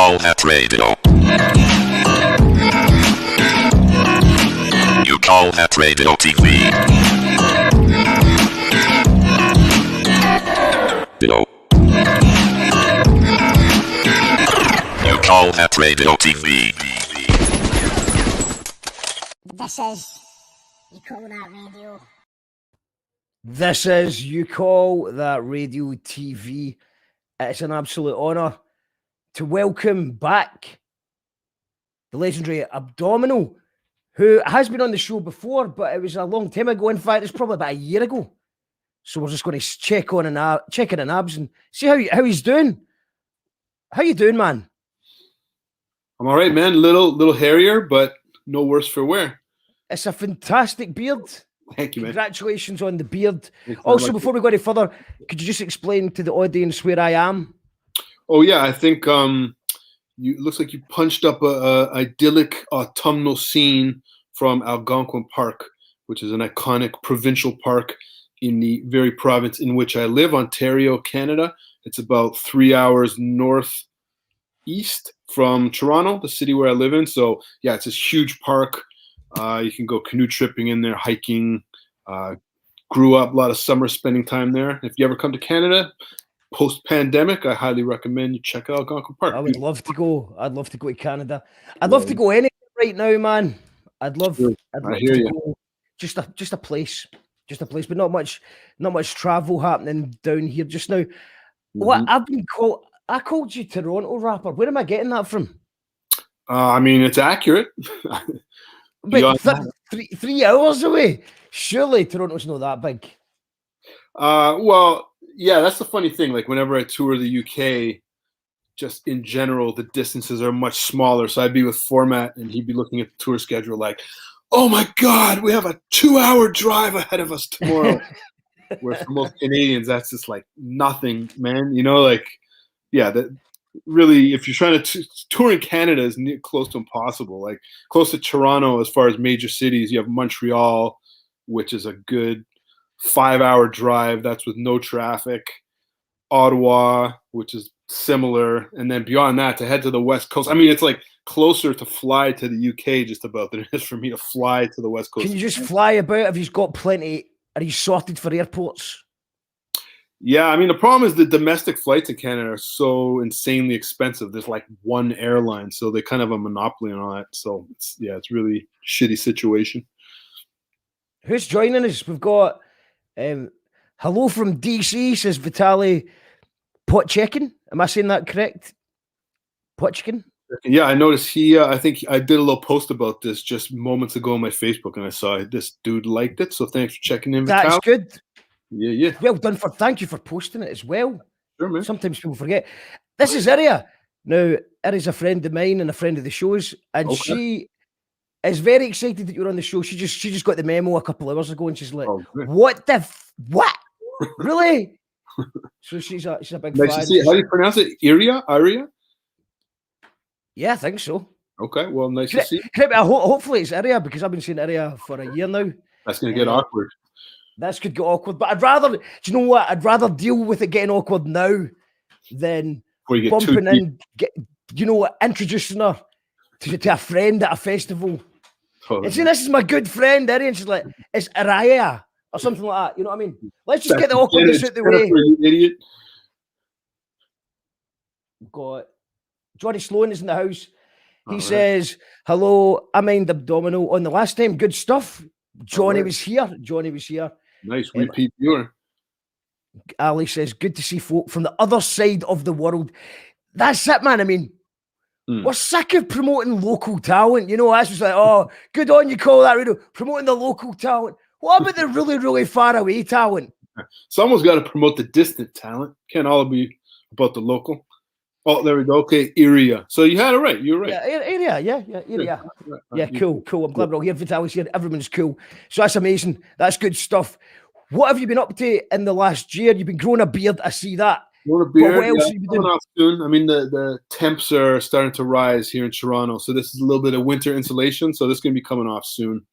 call that radio. You call that radio TV. You call that radio TV. This is You Call That Radio. This is You Call That Radio TV. It's an absolute honour to welcome back the legendary Abdominal, who has been on the show before, but it was a long time ago. In fact, it's probably about a year ago. So we're just going to check in on Abs and see how he's doing. How you doing, man? I'm all right, man. Little hairier, but no worse for wear. It's a fantastic beard. Thank you, man. Congratulations on the beard. Also, before we go any further, could you just explain to the audience where I am? Oh, yeah. I think looks like you punched up a idyllic autumnal scene from Algonquin Park, which is an iconic provincial park in the very province in which I live, Ontario, Canada. It's about 3 hours northeast from Toronto, the city where I live in. So, yeah, it's this huge park. You can go canoe tripping in there, hiking. Grew up a lot of summer spending time there. If you ever come to Canada, post-pandemic, I highly recommend you check out Algonquin Park. I would love to go. I'd love to go to Canada. I'd love to go anywhere right now, man. I'd love to go. Just a place, but not much travel happening down here just now. What I called you Toronto rapper. Where am I getting that from? I mean, it's accurate. But 3 hours away. Surely Toronto's not that big. Well, yeah, that's the funny thing. Like whenever I tour the UK, just in general, the distances are much smaller. So I'd be with Format and he'd be looking at the tour schedule like, oh my God, we have a 2-hour drive ahead of us tomorrow. Where for most Canadians, that's just like nothing, man. You know, like, yeah, that really, if you're trying to tour in Canada is close to impossible. Like close to Toronto, as far as major cities, you have Montreal, which is a good 5-hour drive. That's with no traffic. Ottawa, which is similar. And then beyond that, to head to the West Coast. I mean, it's like closer to fly to the UK just about than it is for me to fly to the West Coast. Can you just fly about if you've got plenty? Are you sorted for airports? Yeah, I mean, the problem is the domestic flights in Canada are so insanely expensive. There's like one airline, so they kind of have a monopoly on all that. So, it's really shitty situation. Who's joining us? We've got hello from DC, says Vitaly Potchekin. Am I saying that correct? Potchekin? Yeah, I noticed I think I did a little post about this just moments ago on my Facebook, and I saw this dude liked it. So thanks for checking in, Vitaly. That's good. Yeah. Well done. Thank you for posting it as well. Sure, man. Sometimes people forget. This is Iria. Now, Iria's a friend of mine and a friend of the show's, and she is very excited that you're on the show. She just got the memo a couple hours ago, and she's like, "What the what? Really?" So she's a big nice fan. To see. How do you pronounce it? Iria? Yeah, I think so. Okay, well, nice to see. Hopefully it's Iria, because I've been saying Iria for a year now. That's going to get awkward. This could get awkward, but I'd rather, do you know what? I'd rather deal with it getting awkward now than bumping in, introducing her to a friend at a festival. And saying, this is my good friend, Eddie, and she's like, it's Araya or something like that. You know what I mean? Let's just get the awkwardness out the way. You idiot. We've got Johnny Sloan is in the house. He says, hello, I mind Abdominal on the last time. Good stuff. Johnny was here. Nice repeat viewer. Ali says, good to see folk from the other side of the world. That's it, man. I mean, we're sick of promoting local talent. You know, that's just like, oh, good on you, call that radio. Promoting the local talent. What about the really, really far away talent? Someone's got to promote the distant talent. Can't all be about the local. Oh, there we go. Okay, Iria. So you had it right. You were right. Yeah, Iria. Yeah, cool. I'm glad we're all here. Vitaly's here. Everyone's cool. So that's amazing. That's good stuff. What have you been up to in the last year? You've been growing a beard. I see that. Growing a beard. What else have you been doing? Off soon. I mean, the temps are starting to rise here in Toronto. So this is a little bit of winter insulation. So this is going to be coming off soon.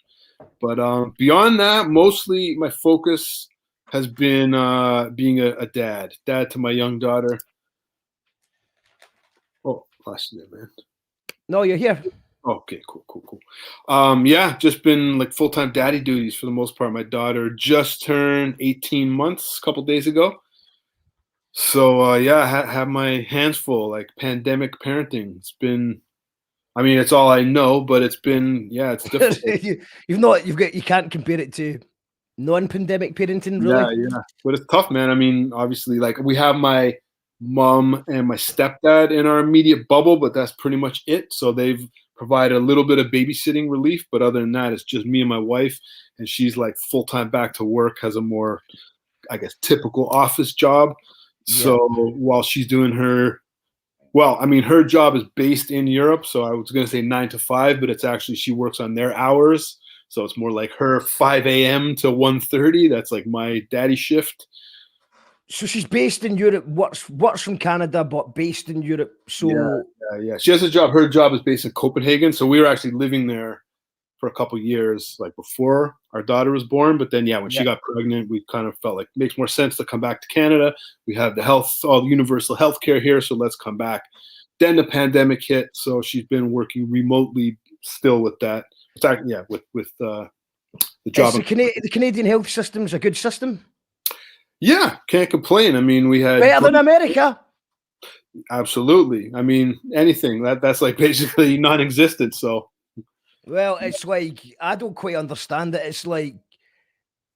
But beyond that, mostly my focus has been being a dad to my young daughter. lost you there, man. No, you're here. Okay, cool. Yeah, just been like full-time daddy duties for the most part. My daughter just turned 18 months a couple days ago. So yeah, I have my hands full, like pandemic parenting. It's been, I mean, it's all I know, but it's been, yeah, it's difficult. you can't compare it to non-pandemic parenting, really. Yeah, but it's tough, man. I mean, obviously, like we have my mom and my stepdad in our immediate bubble, but that's pretty much it. So they've provided a little bit of babysitting relief, but other than that, it's just me and my wife, and she's like full-time back to work, has a more, I guess, typical office job. So while she's doing her, well, I mean, her job is based in Europe, so I was going to say 9 to 5, but it's actually, she works on their hours. So it's more like her 5 a.m. to 1:30. That's like my daddy shift. So she's based in Europe, works from Canada, but based in Europe. So yeah. She has a job. Her job is based in Copenhagen. So we were actually living there for a couple years, like before our daughter was born. But then, yeah, when she got pregnant, we kind of felt like it makes more sense to come back to Canada. We have the all the universal health care here, so let's come back. Then the pandemic hit, so she's been working remotely still with that. Yeah, with the job. The Canadian health system is a good system. Yeah, can't complain. I mean, we had better than America. Absolutely. I mean, anything that's like basically non-existent. So, well, it's like I don't quite understand it. It's like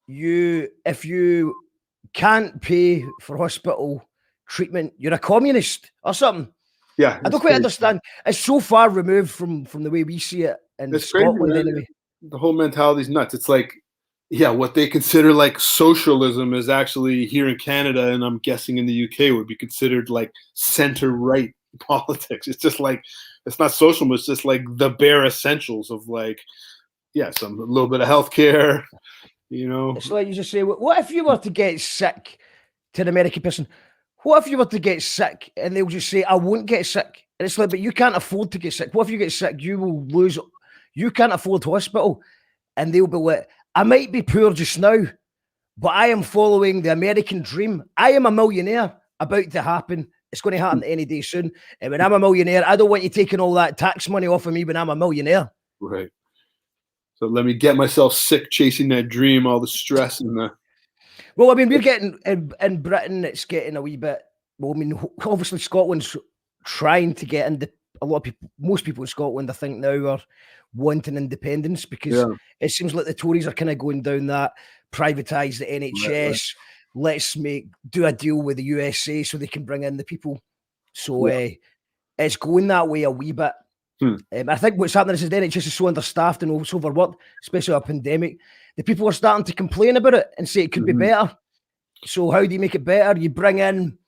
if you can't pay for hospital treatment, you're a communist or something. Yeah, I don't quite understand. It's so far removed from the way we see it in Scotland, anyway. The whole mentality is nuts. It's like, yeah, what they consider like socialism is actually here in Canada, and I'm guessing in the UK would be considered like center-right politics. It's just like, it's not socialism. It's just like the bare essentials of like, yeah, a little bit of healthcare, you know. It's like you just say, what if you were to get sick, to an American person? What if you were to get sick and they'll just say, I won't get sick? And it's like, but you can't afford to get sick. What if you get sick? You will lose. You can't afford hospital. And they'll be like, I might be poor just now, but I am following the American dream. I am a millionaire about to happen. It's going to happen any day soon. And when I'm a millionaire, I don't want you taking all that tax money off of me when I'm a millionaire. Right. So let me get myself sick chasing that dream, all the stress and the... Well, I mean, we're getting, in Britain, it's getting a wee bit, well, I mean, obviously Scotland's trying to get into, a lot of people, most people in Scotland, I think now are wanting independence because it seems like the Tories are kind of going down that privatise the NHS, let's do a deal with the USA so they can bring in the people. So it's going that way a wee bit. I think what's happening is the NHS is so understaffed and also overworked, especially a pandemic. The people are starting to complain about it and say it could be better. So how do you make it better? You bring in,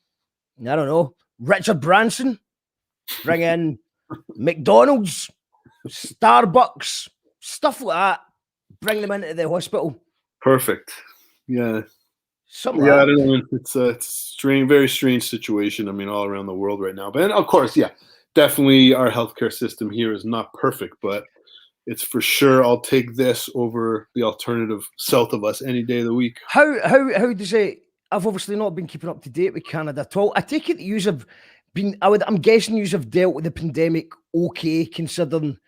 I don't know, Richard Branson, bring in McDonald's, Starbucks, stuff like that. Bring them into the hospital. Perfect. Yeah. Something like I don't know. It's a strange, very strange situation. I mean, all around the world right now. But of course, definitely our healthcare system here is not perfect, but it's for sure I'll take this over the alternative south of us any day of the week. How does it? I've obviously not been keeping up to date with Canada at all. I take it you have been. I'm guessing you have dealt with the pandemic okay, considering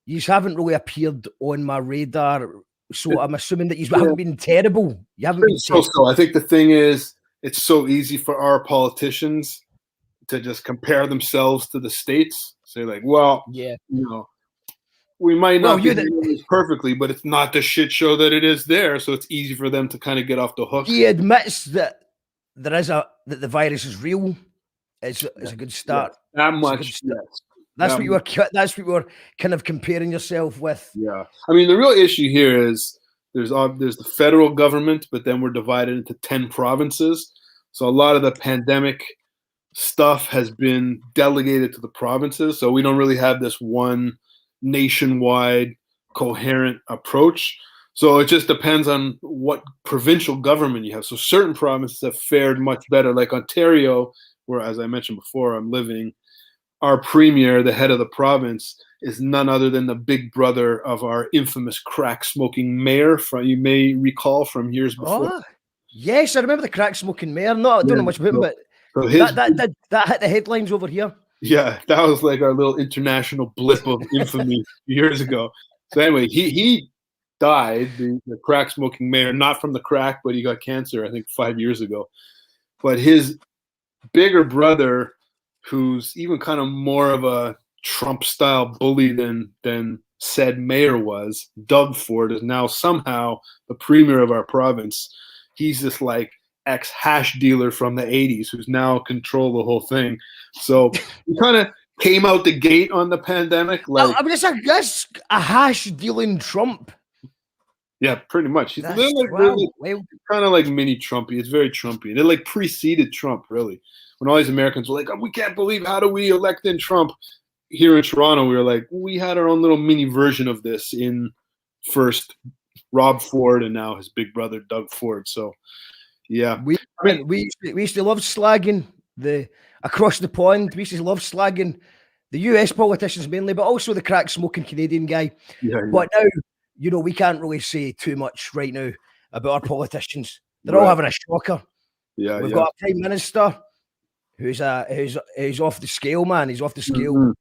you haven't really appeared on my radar. So I'm assuming that you haven't been terrible. You haven't been so. I think the thing is, it's so easy for our politicians to just compare themselves to the States. Say like, well, you know, we might not be doing this perfectly, but it's not the shit show that it is there. So it's easy for them to kind of get off the hook. He admits that that the virus is real. It's a good start. That much, yes. That's what you were kind of comparing yourself with. Yeah, I mean the real issue here is there's the federal government, but then we're divided into 10 provinces. So a lot of the pandemic stuff has been delegated to the provinces. So we don't really have this one nationwide coherent approach. So it just depends on what provincial government you have. So certain provinces have fared much better, like Ontario, where, as I mentioned before, I'm living. Our premier, the head of the province, is none other than the big brother of our infamous crack-smoking mayor, you may recall from years before. Oh, yes, I remember the crack-smoking mayor. No, I don't know much about him, but that hit the headlines over here. Yeah, that was like our little international blip of infamy years ago. So anyway, he died, the crack smoking mayor, not from the crack, but he got cancer, I think 5 years ago. But his bigger brother, who's even kind of more of a Trump style bully than said mayor was, Doug Ford, is now somehow the premier of our province. He's this like ex hash dealer from the 80s who's now control the whole thing. So he kind of came out the gate on the pandemic. Like, I mean, that's a hash dealing Trump. yeah, pretty much. They're That's like wow. really kind of like mini Trumpy. It's very Trumpy. They like preceded Trump, really. When all these Americans were like, oh, we can't believe, how do we elect in Trump? Here in Toronto, we were like, we had our own little mini version of this in first Rob Ford and now his big brother Doug Ford. So yeah, We used to love slagging the across the pond. We used to love slagging the US politicians mainly, but also the crack smoking Canadian guy. yeah. But now, you know, we can't really say too much right now about our politicians. They're all Right. having a shocker. Yeah, We've yeah. got a prime minister who's off the scale, man. He's off the scale. Mhm.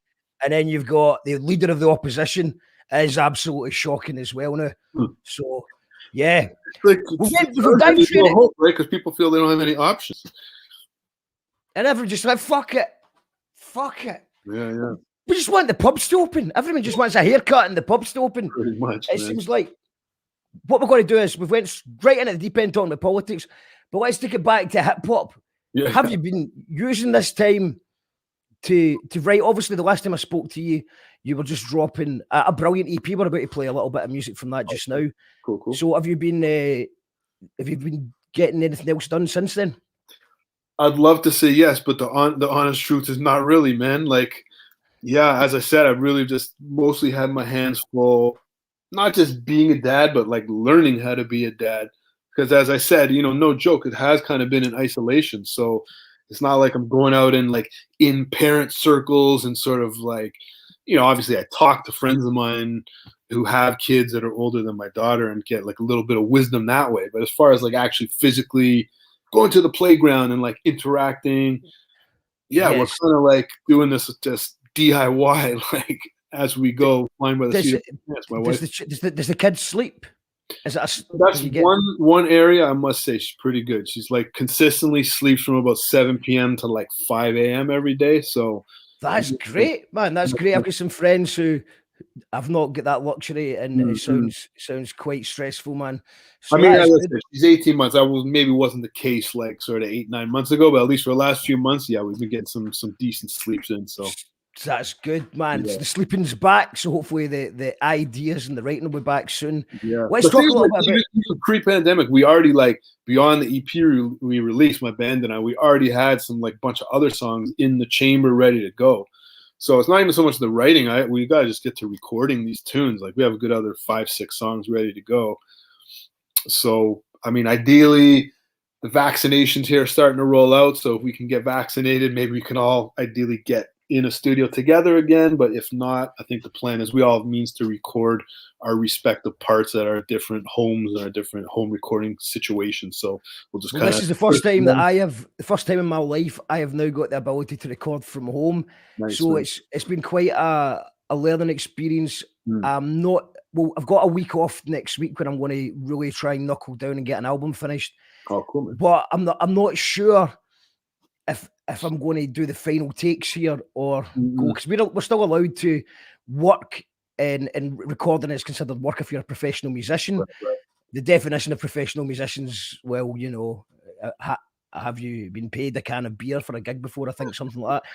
And then you've got the leader of the opposition is absolutely shocking as well now. Hmm. So yeah, It's like, we've dived through it. hope, right? Because people feel they don't have any options. And everyone just like, fuck it. Yeah, yeah, We just want the pubs to open. Everyone just wants a haircut and the pubs to open. pretty much. It man. seems like what we're going to do is we've went right into the deep end talking about politics, but let's take it back to hip hop. Yeah, Have you been using this time to write? Obviously, the last time I spoke to you, you were just dropping a brilliant EP. We're about to play a little bit of music from that just now. cool. So have you been getting anything else done since then? I'd love to say yes, but the honest truth is not really, man. Like, yeah, as I said, I've really just mostly had my hands full, not just being a dad, but like learning how to be a dad. Because as I said, you know, no joke, it has kind of been in isolation. So it's not like I'm going out in like in parent circles and sort of like, you know, obviously I talk to friends of mine who have kids that are older than my daughter and get like a little bit of wisdom that way. But as far as like actually physically going to the playground and like interacting, yeah, Yes. we're kind of like doing this just DIY, like as we go, flying by the seat of our pants. My wife. Does the kids sleep? Is that That's one area I must say she's pretty good. She's like consistently sleeps from about 7 p.m. to like 5 a.m. every day. So that's great, man. That's great. I've got some friends who I've not got that luxury, and it sounds quite stressful, man. So I mean, as I said, she's 18 months. Maybe wasn't the case like sort of 8-9 months ago, but at least for the last few months, yeah, we've been getting some decent sleeps in. So that's good, man. Yeah. The sleeping's back, so hopefully the ideas and the writing will be back soon. Yeah, let's talk a little bit about even pre-pandemic. We already like beyond the EP we released, my band and I. We already had some like bunch of other songs in the chamber ready to go. So it's not even so much the writing. We gotta just get to recording these tunes. Like we have a good other 5-6 songs ready to go. So I mean, ideally, the vaccinations here are starting to roll out. So if we can get vaccinated, maybe we can all ideally get in a studio together again. But if not, I think the plan is we all have means to record our respective parts at our different homes and our different home recording situations. So we'll just kind of. This is the first time the first time in my life I have now got the ability to record from home. Nice, so man. it's been quite a learning experience. I've got a week off next week when I'm going to really try and knuckle down and get an album finished. Oh, cool, man. But I'm not sure if I'm going to do the final takes here or go, because we're still allowed to work, and recording is considered work if you're a professional musician. Right. The definition of professional musicians, well, you know, have you been paid a can of beer for a gig before? I think something like that.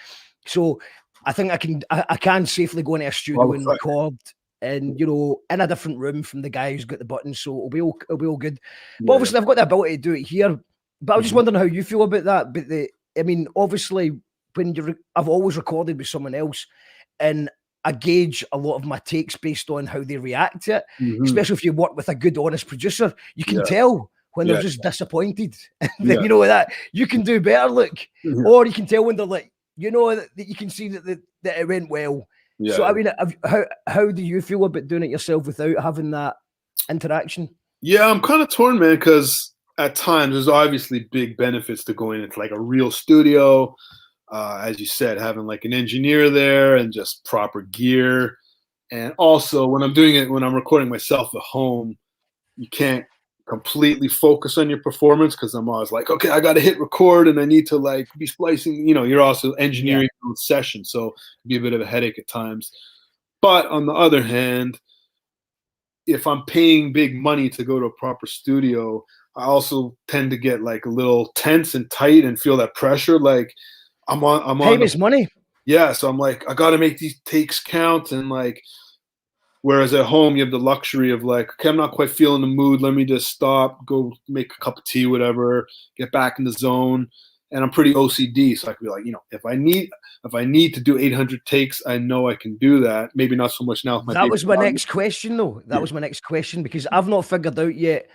So I think I can safely go into a studio and record, and you know, in a different room from the guy who's got the buttons. So it'll be all good. But obviously, I've got the ability to do it here. But I was just wondering how you feel about that. But I mean, obviously, when I've always recorded with someone else, and I gauge a lot of my takes based on how they react to it. Especially if you work with a good, honest producer, you can tell when they're just disappointed. You know that you can do better, look, or you can tell when they're like, you know, that you can see that it went well. Yeah. So I mean, how do you feel about doing it yourself without having that interaction? Yeah, I'm kind of torn, man, because at times there's obviously big benefits to going into like a real studio. as you said, having like an engineer there and just proper gear. And also when I'm recording myself at home, you can't completely focus on your performance because I'm always like, okay, I got to hit record and I need to like be splicing. You're also engineering your own session, so it can be a bit of a headache at times. But on the other hand, if I'm paying big money to go to a proper studio, I also tend to get like a little tense and tight and feel that pressure. Like I'm on. Time is money. Yeah, so I'm like, I got to make these takes count, and like, whereas at home you have the luxury of like, okay, I'm not quite feeling the mood. Let me just stop, go make a cup of tea, whatever, get back in the zone. And I'm pretty OCD, so I can be like, if I need to do 800 takes, I know I can do that. Maybe not so much now. That was my next question, though. That was my next question, because I've not figured out yet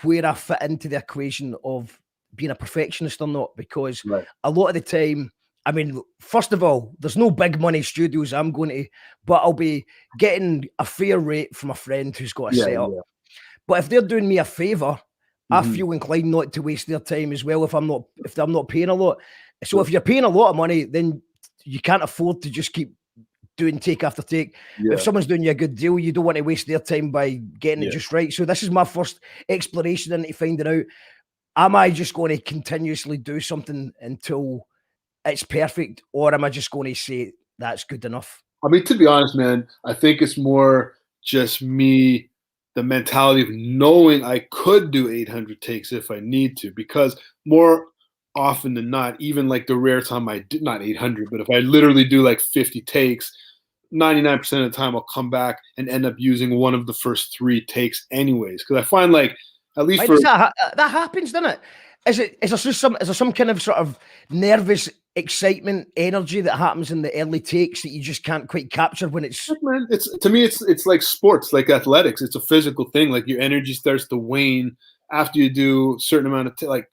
where I fit into the equation of being a perfectionist or not. Because a lot of the time, I mean, first of all, there's no big money studios I'm going to, but I'll be getting a fair rate from a friend who's got a setup. Yeah. But if they're doing me a favor, I feel inclined not to waste their time as well if I'm not paying a lot. So if you're paying a lot of money, then you can't afford to just keep doing take after take. Yeah. If someone's doing you a good deal, you don't want to waste their time by getting it just right. So this is my first exploration into finding out, am I just going to continuously do something until it's perfect, or am I just going to say that's good enough? I mean, to be honest, man, I think it's more just me, the mentality of knowing I could do 800 takes if I need to, because more often than not, even like the rare time I did, not 800, but if I literally do like 50 takes, 99% of the time I'll come back and end up using one of the first 3 takes anyways. Because I find like, at least that happens, doesn't it? Is there some kind of sort of nervous excitement, energy that happens in the early takes that you just can't quite capture when it's? Man, to me, it's like sports, like athletics. It's a physical thing. Like your energy starts to wane after you do a certain amount of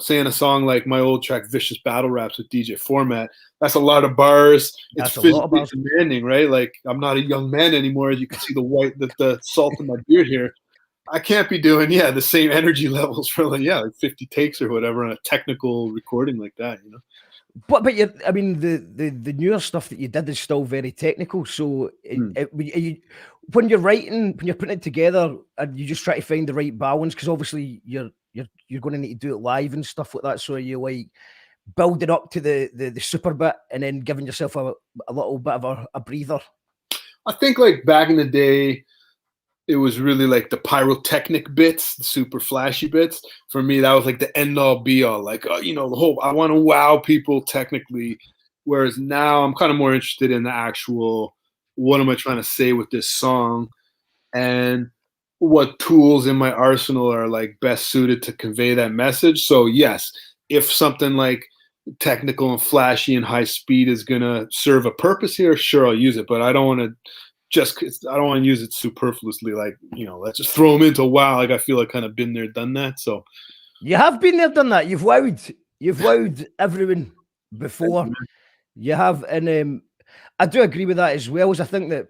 saying a song like my old track "Vicious Battle Raps" with DJ Format. That's a lot of bars. It's physically demanding, right? Like I'm not a young man anymore. As you can see the salt in my beard here. I can't be doing the same energy levels for like 50 takes or whatever on a technical recording like that, But I mean the newer stuff that you did is still very technical. So when you're writing, when you're putting it together, and you just try to find the right balance, because obviously you're going to need to do it live and stuff like that. So you like building up to the super bit and then giving yourself a little bit of a breather. I think like back in the day, it was really like the pyrotechnic bits, the super flashy bits. For me, that was like the end all be all. Like, the whole, I want to wow people technically. Whereas now I'm kind of more interested in the actual, what am I trying to say with this song? And what tools in my arsenal are like best suited to convey that message. So yes, if something like technical and flashy and high speed is going to serve a purpose here, sure, I'll use it. But I don't want to use it superfluously, like, let's just throw them into wow. Like I feel like kind of been there, done that. So you have been there, done that. You've wowed everyone before. You have, and I do agree with that as well. As I think that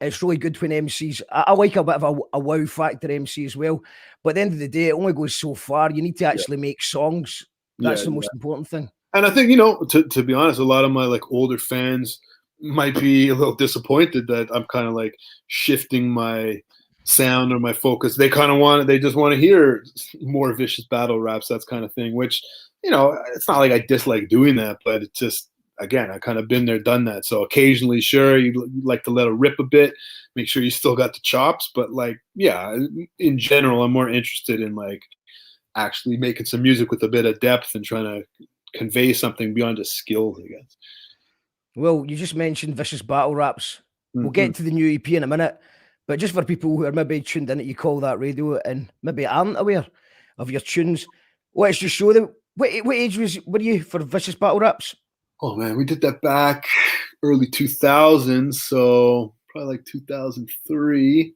it's really good when MCs, I like a bit of a wow factor MC as well. But at the end of the day, it only goes so far. You need to actually make songs. That's the most important thing. And I think, to be honest, a lot of my like older fans might be a little disappointed that I'm kind of like shifting my sound or my focus. They kind of they just want to hear more vicious battle raps, that kind of thing, which, it's not like I dislike doing that, but it's just, again, I kind of been there, done that. So occasionally, sure, you like to let it rip a bit, make sure you still got the chops. But like, in general, I'm more interested in like actually making some music with a bit of depth and trying to convey something beyond just skills, I guess. Well, you just mentioned vicious battle raps. We'll get to the new EP in a minute, but just for people who are maybe tuned in at You Call That Radio and maybe aren't aware of your tunes, let's just show them. What age were you for vicious battle raps? Oh man, we did that back early 2000s, so probably like 2003.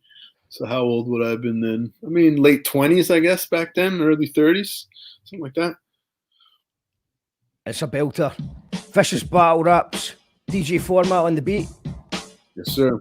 So how old would I have been then? I mean, late 20s, I guess, back then, early 30s, something like that. It's a belter. Vicious battle raps. DJ Format on the beat. Yes, sir.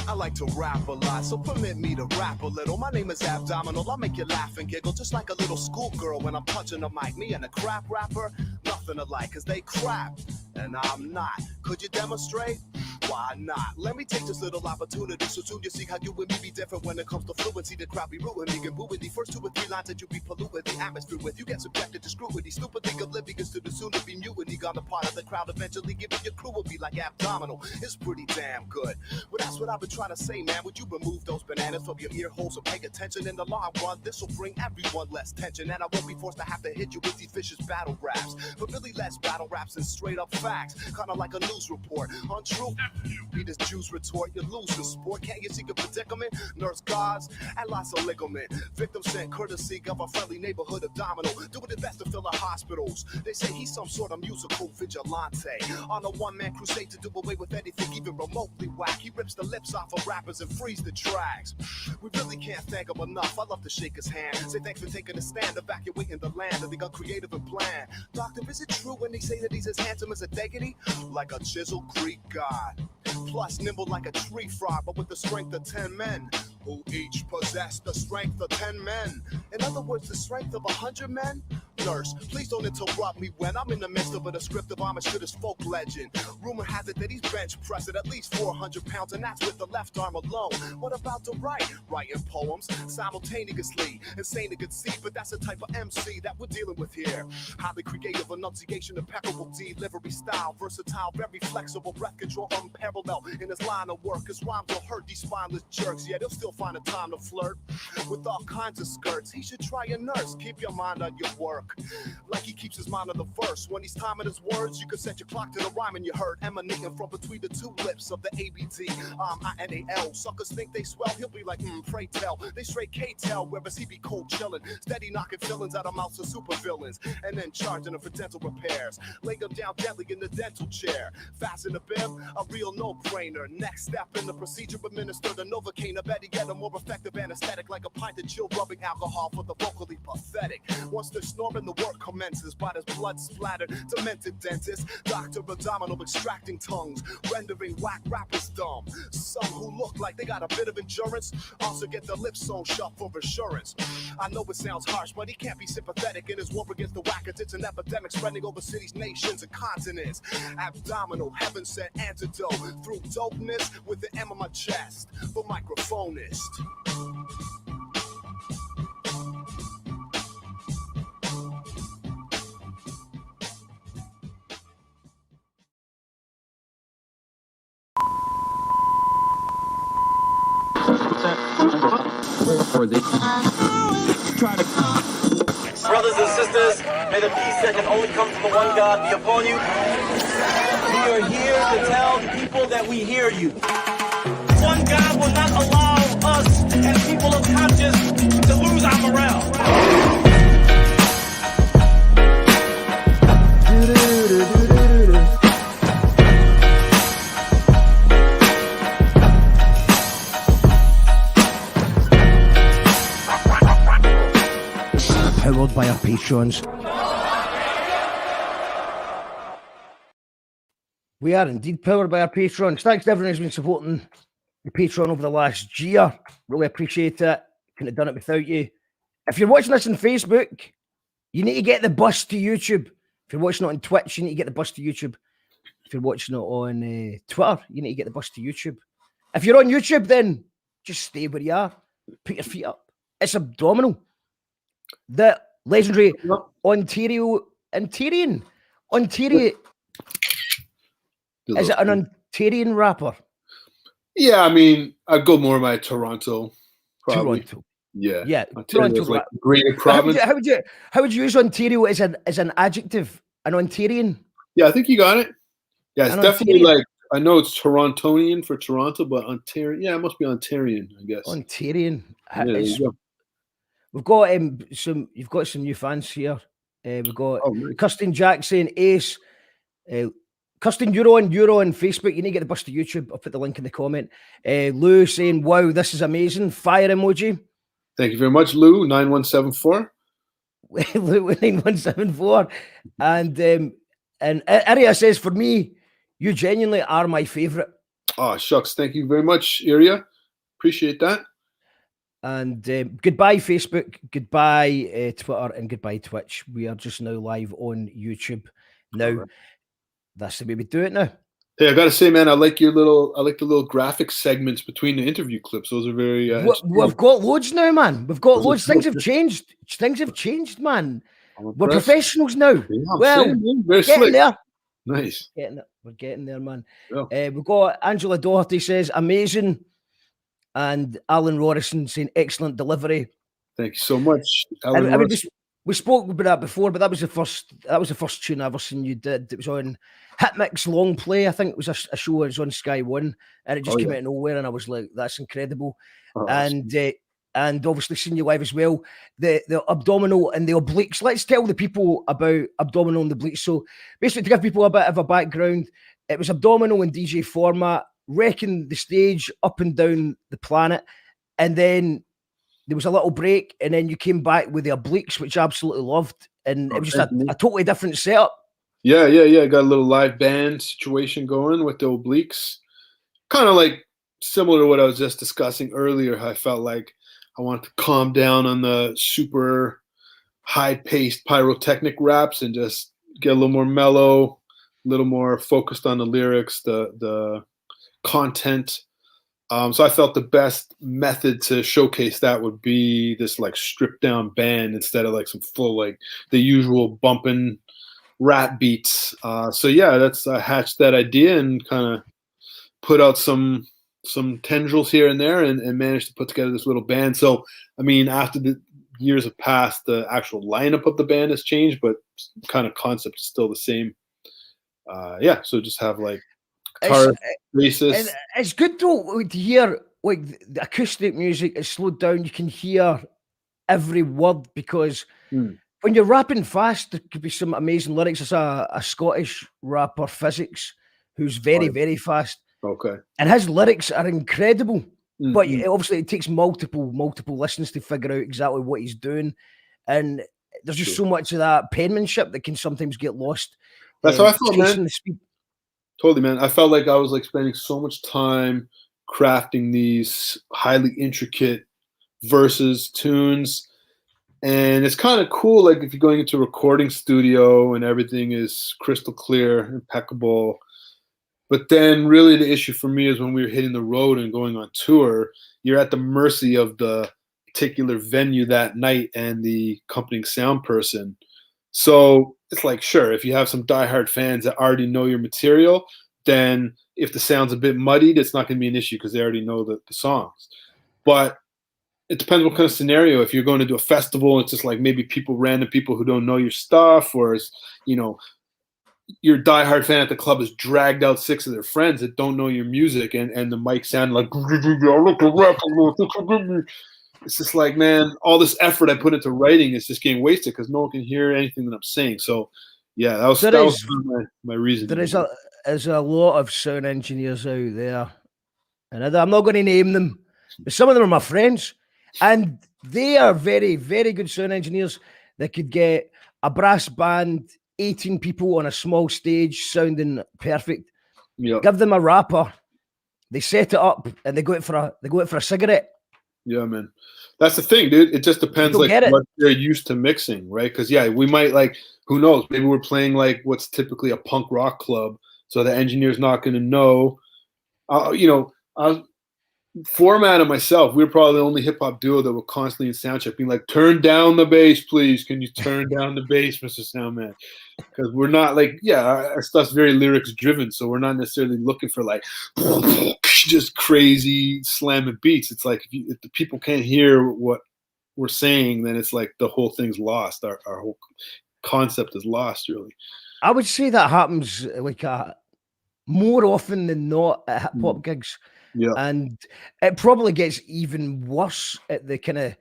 I like to rap a lot, so permit me to rap a little. My name is Abdominal, I'll make you laugh and giggle just like a little schoolgirl when I'm touching the mic. Me and a crap rapper, nothing alike, cause they crap, and I'm not. Could you demonstrate? Why not? Let me take this little opportunity so soon you see how you and me be different when it comes to fluency. The crowd be ruining me and booing the first 2 or 3 lines that you be polluting the atmosphere with. You get subjected to scrutiny, stupidly oblivious to the soon to be mutiny. Got the part of the crowd eventually giving your crew will be like Abdominal. It's pretty damn good. Well, that's what I've been trying to say, man. Would you remove those bananas from your ear holes and pay attention? In the long run, this will bring everyone less tension, and I won't be forced to have to hit you with these vicious battle raps. But really less battle raps and straight up facts, kinda like a news report. Untrue, be this Jews retort, you lose the sport. Can't you see the predicament? Nurse guards and lots of ligament. Victims sent courtesy of a friendly neighborhood Abdominal, doing his best to fill the hospitals. They say he's some sort of musical vigilante on a one-man crusade to do away with anything even remotely whack. He rips the lips off of rappers and frees the tracks. We really can't thank him enough. I love to shake his hand, say thanks for taking a stand, evacuating the land of the uncreative and bland. Doctor, is it true when they say that he's as handsome as a deity? Like a chiseled Greek god, plus nimble like a tree frog, but with the strength of 10 men, who each possess the strength of 10 men. In other words, the strength of 100 men? Nurse, please don't interrupt me when I'm in the midst of a descriptive homage to this folk legend. Rumor has it that he's bench pressing at least 400 pounds, and that's with the left arm alone. What about the right? Writing poems simultaneously, insane to conceive, but that's the type of MC that we're dealing with here. Highly creative, enunciation, impeccable delivery style, versatile, very flexible, breath control unparalleled in his line of work. His rhymes will hurt these spineless jerks, yet he'll still find a time to flirt with all kinds of skirts. He should try a nurse, keep your mind on your work, like he keeps his mind on the verse. When he's timing his words, you can set your clock to the rhyme and you heard emanating from between the 2 lips of the ABD. INAL. Suckers think they swell, he'll be like, pray tell. They straight K-tell, whereas he be cold chillin', steady knocking villains out of mouths of super villains, and then charging them for dental repairs. Lay them down deadly in the dental chair. Fasten the bib, a real no-brainer. Next step in the procedure, administer the Novocaine. I bet he get a more effective anesthetic, like a pint of chill rubbing alcohol for the vocally pathetic. Once they're snoring, the work commences by this blood splattered, demented dentist. Dr. Abdominal extracting tongues, rendering whack rappers dumb. Some who look like they got a bit of endurance also get their lips sewn shut for assurance. I know it sounds harsh, but he can't be sympathetic in his war against the whackers. It's an epidemic spreading over cities, nations, and continents. Abdominal, heaven sent antidote through dopeness with the M on my chest. The microphonist. Brothers and sisters, may the peace that can only come from the one God be upon you. We are here to tell the people that we hear you. One God will not allow us as people of conscience to lose our morale. Powered by our patrons. We are indeed powered by our patrons. Thanks to everyone who's been supporting the Patreon over the last year. Really appreciate it. Couldn't have done it without you. If you're watching this on Facebook, you need to get the bus to YouTube. If you're watching it on Twitch, you need to get the bus to YouTube. If you're watching it on Twitter, you need to get the bus to YouTube. If you're on YouTube, then just stay where you are. Put your feet up. It's Abdominal. The legendary Ontarian. Is it an Ontarian rapper? Yeah, I mean, I'd go more by Toronto. Probably. Toronto. Yeah. Toronto's like a greater province. How would you use Ontario as an adjective? An Ontarian? Yeah, I think you got it. Yeah, it's definitely Ontarian. like, I know it's Torontonian for Toronto, but Ontarian. Yeah, it must be Ontarian, I guess. Ontarian. Yeah, there you go. We've got you've got some new fans here. We've got nice. Custin Jackson, Ace, Custin Euro on Facebook. You need to get the bus to YouTube. I'll put the link in the comment. Lou saying, wow, this is amazing. Fire emoji. Thank you very much, Lou, 9174. Lou 9174. And Aria says, for me, you genuinely are my favorite. Oh, shucks. Thank you very much, Iria. Appreciate that. And goodbye, Facebook, goodbye, Twitter, and goodbye, Twitch. We are just now live on YouTube. Now, that's the way we do it now. Hey, I gotta say, man, I like the little graphic segments between the interview clips. Those are very. We've got loads now, man. We've got loads. Things have changed. Things have changed, man. We're professionals now. Yeah, well, very getting slick. there. Nice. We're getting there, man. Yeah. We've got Angela Doherty says amazing, and Alan Rorison saying excellent delivery. Thank you so much, Alan. I mean, we spoke about that before, but that was the first tune I ever seen you did. It was on Hit Mix Long Play. I think it was a show. It was on Sky One, and it just came out of nowhere, and I was like, "That's incredible." And obviously seeing you live as well. The Abdominal and the Obliques. Let's tell the people about Abdominal and the Obliques. So basically, to give people a bit of a background, it was Abdominal in DJ format, wrecking the stage up and down the planet, and then there was a little break, and then you came back with the Obliques, which I absolutely loved, and it was just a totally different setup. Yeah. I got a little live band situation going with the Obliques, kind of like similar to what I was just discussing earlier. I felt like I wanted to calm down on the super high-paced pyrotechnic raps and just get a little more mellow, a little more focused on the lyrics, the content. So I felt the best method to showcase that would be this like stripped down band instead of like some full, like the usual bumping rap beats. So yeah, I hatched that idea and kind of put out some tendrils here and there and managed to put together this little band. So, I mean, after the years have passed, the actual lineup of the band has changed, but kind of concept is still the same. So just have like guitar, bassist. And it's good though to hear like the acoustic music is slowed down. You can hear every word because when you're rapping fast, there could be some amazing lyrics. There's a Scottish rapper, Physics, who's very, very fast. Okay. And his lyrics are incredible. But obviously it takes multiple listens to figure out exactly what he's doing. And there's just so much of that penmanship that can sometimes get lost. That's how I felt, man. Totally, man. I felt like I was like spending so much time crafting these highly intricate verses, tunes. And it's kind of cool, like if you're going into a recording studio and everything is crystal clear, impeccable. But then really the issue for me is when we were hitting the road and going on tour, you're at the mercy of the particular venue that night and the accompanying sound person. So it's like, sure, if you have some diehard fans that already know your material, then if the sound's a bit muddied, it's not going to be an issue because they already know the songs. But it depends what kind of scenario. If you're going to do a festival, it's just like maybe random people who don't know your stuff, or your diehard fan at the club has dragged out 6 of their friends that don't know your music, and the mic sound like it's just like, man, all this effort I put into writing is just getting wasted because no one can hear anything that I'm saying. So yeah, that was my reason. There is a lot of sound engineers out there, and I'm not going to name them, but some of them are my friends, and they are very, very good sound engineers that could get a brass band, 18 people on a small stage sounding perfect. Yep. Give them a rapper, they set it up, and they go out for a cigarette. Yeah, man. That's the thing, dude. It just depends like what they're used to mixing, right? Because we might like, who knows? Maybe we're playing like what's typically a punk rock club, so the engineer's not going to know. Format of myself, we're probably the only hip hop duo that were constantly in soundcheck being like, turn down the bass, please. Can you turn down the bass, Mr. Soundman? Because we're not like, our stuff's very lyrics driven, so we're not necessarily looking for like just crazy slamming beats. It's like if the people can't hear what we're saying, then it's like the whole thing's lost. Our whole concept is lost, really. I would say that happens like more often than not at hip hop gigs. Yeah, and it probably gets even worse at the kind of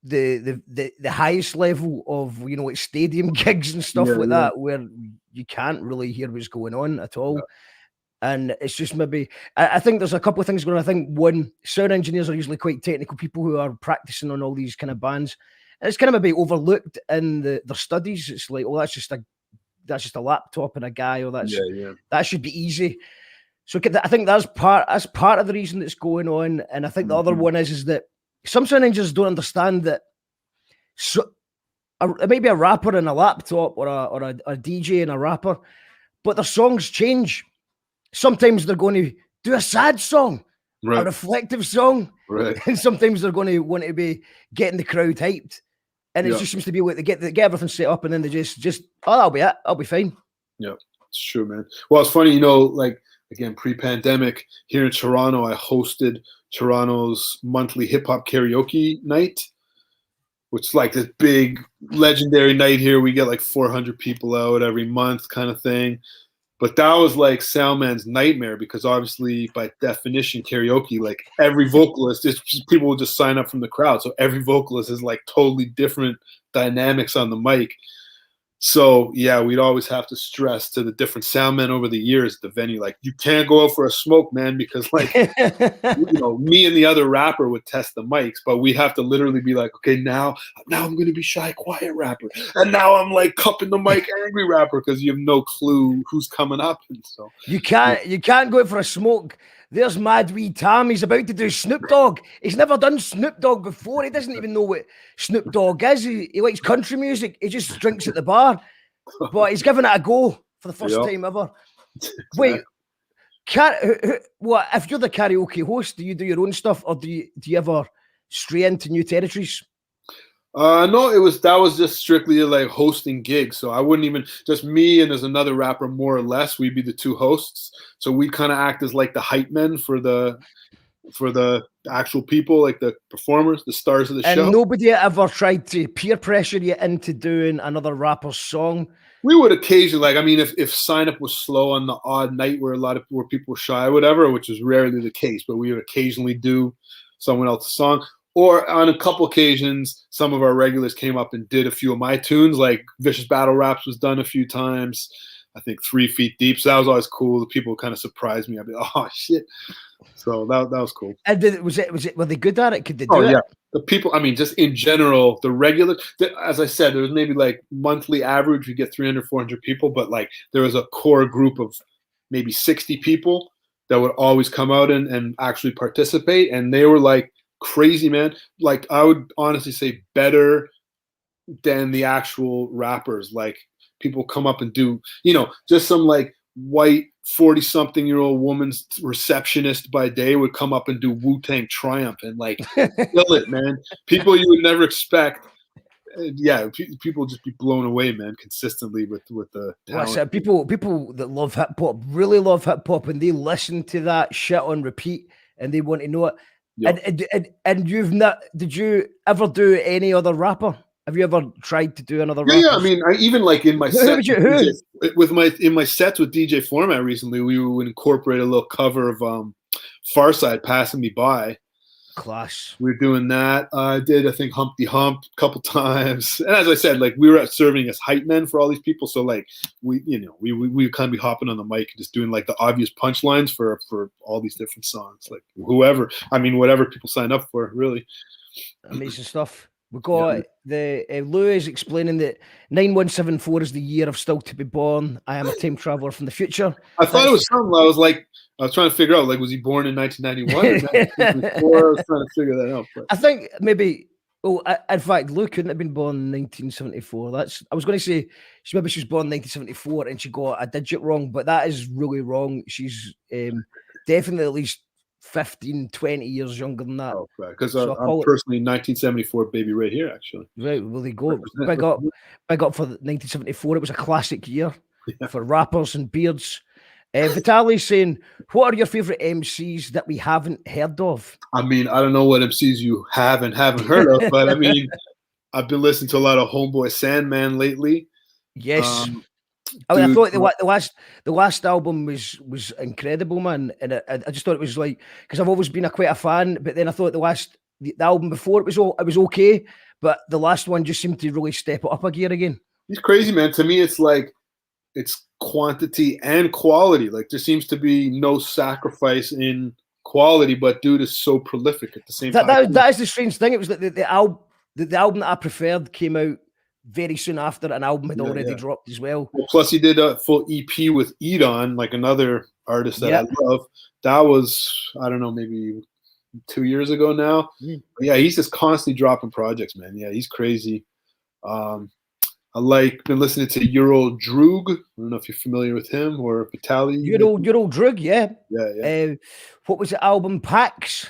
the highest level of like stadium gigs and stuff like that, where you can't really hear what's going on at all. And it's just maybe I think there's a couple of things going on. I think one, sound engineers are usually quite technical people who are practicing on all these kind of bands, and it's kind of maybe overlooked in their studies. It's like, oh, that's just a laptop and a guy, or that should be easy. So I think that's part of the reason it's going on. And I think the other one is that some Sound Ninjas don't understand that. So it might be a rapper in a laptop or a DJ and a rapper, but their songs change. Sometimes they're going to do a sad song, a reflective song, and sometimes they're going to want to be getting the crowd hyped. And it just seems to be like they get everything set up, and then they just that'll be it. I'll be fine. Yeah, it's true, man. Well, it's funny, like again, pre-pandemic here in Toronto, I hosted Toronto's monthly hip hop karaoke night, which is like this big legendary night here. We get like 400 people out every month, kind of thing. But that was like Soundman's nightmare because obviously, by definition, karaoke, like every vocalist, people will just sign up from the crowd. So every vocalist is like totally different dynamics on the mic. So yeah, we'd always have to stress to the different soundmen over the years at the venue, like, you can't go out for a smoke, man, because like, me and the other rapper would test the mics, but we'd have to literally be like, okay, now I'm going to be shy, quiet rapper. And now I'm like cupping the mic, angry rapper, because you have no clue who's coming up. And so you can't go out for a smoke. There's Mad Wee Tam. He's about to do Snoop Dogg. He's never done Snoop Dogg before. He doesn't even know what Snoop Dogg is. He likes country music. He just drinks at the bar. But he's giving it a go for the first time ever. Wait, what if you're the karaoke host? Do you do your own stuff, or do you ever stray into new territories? No, that was just strictly like hosting gigs. So I wouldn't even, just me and there's another rapper, more or less, we'd be the two hosts. So we kind of act as like the hype men for the actual people, like the performers, the stars of the show. And nobody ever tried to peer pressure you into doing another rapper's song? We would occasionally, like, I mean, if sign up was slow on the odd night where people were shy or whatever, which is rarely the case, but we would occasionally do someone else's song. Or on a couple occasions, some of our regulars came up and did a few of my tunes, like Vicious Battle Raps was done a few times. I think 3 Feet Deep. So that was always cool. The people kind of surprised me. I'd be like, oh shit. So that was cool. And were they good at it? Could they do it? Yeah. The people, I mean, just in general, the regular, as I said, there was maybe like monthly average, we get 300, 400 people, but like there was a core group of maybe 60 people that would always come out and actually participate. And they were like, crazy, man. Like, I would honestly say better than the actual rappers. Like, people come up and do, just some like white 40-something-year-old woman's receptionist by day would come up and do Wu-Tang Triumph and like kill it, man. People you would never expect. Yeah, people just be blown away, man, consistently with the talent. Well, people that love hip hop really love hip hop, and they listen to that shit on repeat, and they want to know it. Yep. And you've not? Did you ever do any other rapper? Have you ever tried to do another rapper? Yeah. I mean, I even like in my set in my sets with DJ Format recently, we would incorporate a little cover of Farside, Passing Me By. Class. We were doing that. I did, I think, Humpty Hump a couple times. And as I said, like, we were serving as hype men for all these people. So like we kind of be hopping on the mic and just doing like the obvious punchlines for all these different songs. Like whatever people sign up for, really. Amazing stuff. We got Lou is explaining that 9174 is the year of Still to Be Born. I am a time traveler from the future. I thought it was something. I was trying to figure out, like, was he born in 1991 or 1954? I was trying to figure that out. But. I think maybe. Oh, in fact, Lou couldn't have been born in 1974. I was going to say she was born in 1974 and she got a digit wrong, but that is really wrong. She's definitely at least 15, 20 years younger than that. Oh, right. Because I'm personally 1974 baby right here, actually. Right, well, they go. Big up for 1974. It was a classic year for rappers and beards. Vitaly's saying, what are your favorite MCs that we haven't heard of? I mean, I don't know what MCs you haven't heard of, but I mean, I've been listening to a lot of Homeboy Sandman lately. Yes. I thought the last album was incredible, man, and I just thought it was like, because I've always been quite a fan, but then I thought the album before it was okay, but the last one just seemed to really step it up a gear again. He's crazy, man. To me, it's like it's quantity and quality. Like, there seems to be no sacrifice in quality, but dude is so prolific at the same time. That is the strange thing. It was that the album that I preferred came out very soon after an album had already dropped as well. Plus, he did a full EP with Edon, like another artist that I love. That was, I don't know, maybe 2 years ago now. But yeah, he's just constantly dropping projects, man. Yeah, he's crazy. Been listening to Euro Droog. I don't know if you're familiar with him or Vitaly. Euro Droog, yeah. Yeah. What was the album? Pax?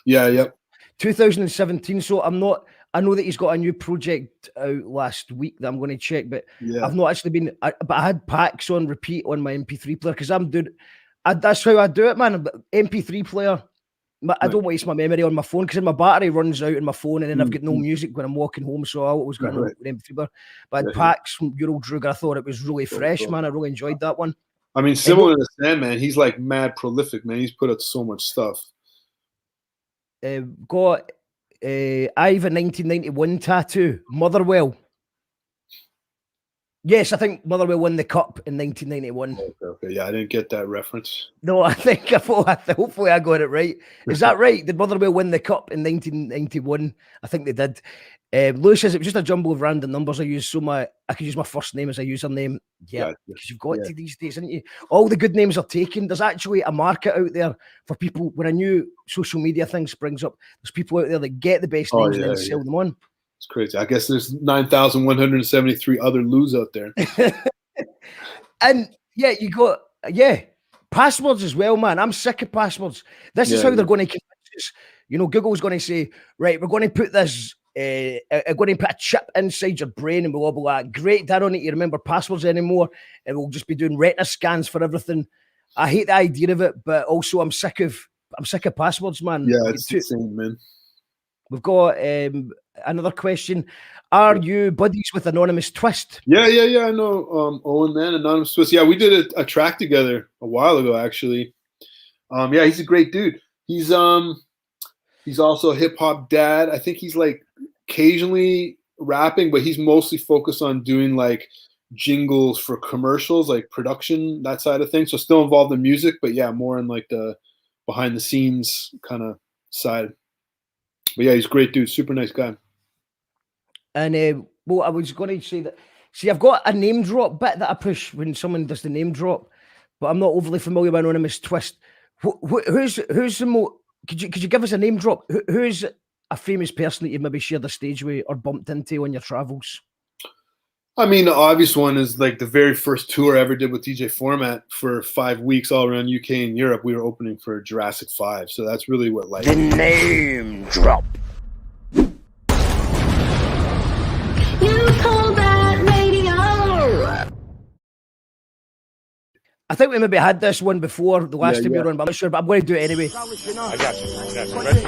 Yeah, yep. 2017. So I know that he's got a new project out last week that I'm going to check, but I've not actually been. But I had Pax on repeat on my MP3 player because that's how I do it, man. MP3 player. I don't waste my memory on my phone because my battery runs out in my phone, and then I've got no music when I'm walking home. So I always got an MP3 player. But I had Pax from Euro Droog. I thought it was really fresh, man. I really enjoyed that one. I mean, similar to Sandman, he's like mad prolific, man. He's put out so much stuff. Got I have a 1991 tattoo, Motherwell. Yes, I think Motherwell won the cup in 1991. Okay. Yeah, I didn't get that reference. No, hopefully I got it right. Is that right? Did Motherwell win the cup in 1991? I think they did. Lewis says it was just a jumble of random numbers I used, so I could use my first name as a username. Yeah, because you've got to these days, haven't you? All the good names are taken. There's actually a market out there for people. When a new social media thing springs up, there's people out there that get the best names and then sell them on. It's crazy. I guess there's 9,173 other Lous out there. And you got passwords as well, man. I'm sick of passwords. This is how they're going to convince us. Google's going to say, right, we're going to put this. Going to put a chip inside your brain, and we'll all be like, great, I don't need to remember passwords anymore, and we'll just be doing retina scans for everything. I hate the idea of it, but also I'm sick of passwords, man. Yeah, it's insane, man. We've got another question. Are you buddies with Anonymous Twist? Yeah. I know Owen, man. Anonymous Twist. Yeah, we did a track together a while ago, actually. He's a great dude. He's also a hip hop dad. I think he's like occasionally rapping, but he's mostly focused on doing like jingles for commercials, like production, that side of things. So still involved in music, but more in like the behind the scenes kind of side. But he's a great dude, super nice guy. And I was going to say that. See, I've got a name drop bit that I push when someone does the name drop, but I'm not overly familiar with Anonymous Twist. Who's the more? Could you give us a name drop? Who's a famous person that you've maybe shared a stage with or bumped into on your travels? I mean, the obvious one is like the very first tour I ever did with DJ Format for 5 weeks all around UK and Europe. We were opening for Jurassic 5. So that's really what like the name drop. You call that radio? I think we maybe had this one before the last time we were on, but I'm not sure, but I'm going to do it anyway. I got you. Ready?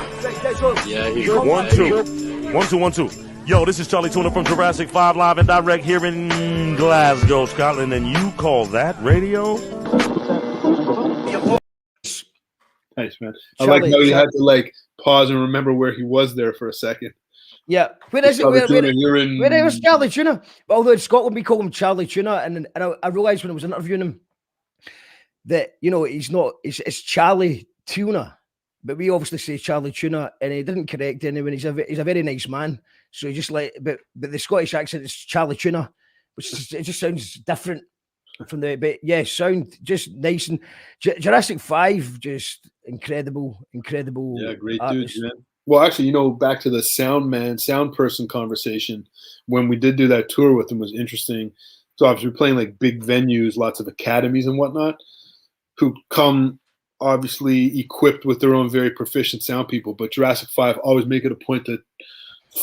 Yeah, he's 1 2. 1 2 1 2. Yo, this is Charlie Tuna from Jurassic 5 live and direct here in Glasgow, Scotland, and you call that radio? Nice, man. I like how you had to like pause and remember where he was there for a second. Yeah, where is it? Where was Charlie Tuna? Although in Scotland we call him Charlie Tuna, and I realised when I was interviewing him that it's Charlie Tuna, but we obviously say Charlie Tuna, and he didn't correct anyone. He's a very nice man, so he just but the Scottish accent is Charlie Tuna, which it just sounds different from but sound just nice. And Jurassic 5, just incredible. Yeah, great artist. dude, man. Well, actually, back to the sound person conversation, when we did do that tour with him was interesting. So obviously we're playing like big venues, lots of academies and whatnot, who come obviously equipped with their own very proficient sound people. But Jurassic 5 always make it a point to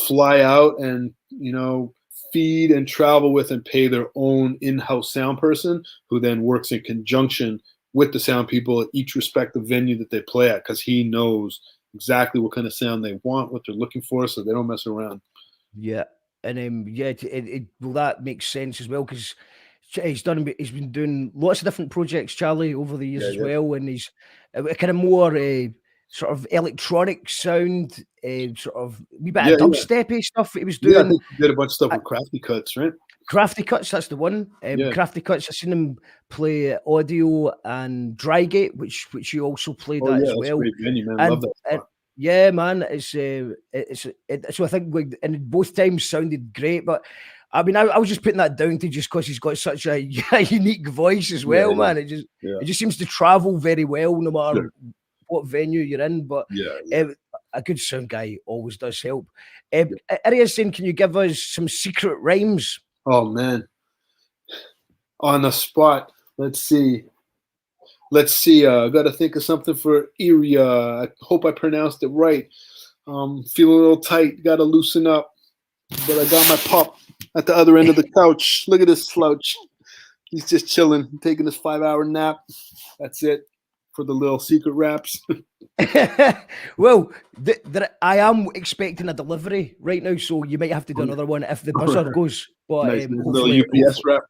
fly out and, feed and travel with and pay their own in-house sound person who then works in conjunction with the sound people at each respective venue that they play at, because he knows exactly what kind of sound they want, what they're looking for, so they don't mess around. Yeah. And that makes sense as well, because he's been doing lots of different projects, Charlie, over the years as well, and he's kind of more sort of electronic sound, sort of wee bit of dubstep-y stuff he was doing. Yeah, I think he did a bunch of stuff with Crafty Cuts, right? Crafty Cuts, that's the one. Crafty Cuts, I've seen him play Audio and Drygate, which you also played that as well. Great venue, man. Love that spot. Yeah, man, it's so I think and both times sounded great, but I mean, I was just putting that down to just because he's got such a unique voice as well, man. It just seems to travel very well no matter what venue you're in. But a good sound guy always does help. Aria's saying, can you give us some secret rhymes? Oh man, on the spot. Let's see. I got to think of something for Iria. I hope I pronounced it right. Feeling a little tight. Got to loosen up. But I got my pup at the other end of the couch. Look at this slouch. He's just chilling, taking his 5-hour nap. That's it for the little secret raps. Well, I am expecting a delivery right now, so you might have to do another one if the buzzer goes. But nice, little UPS rap.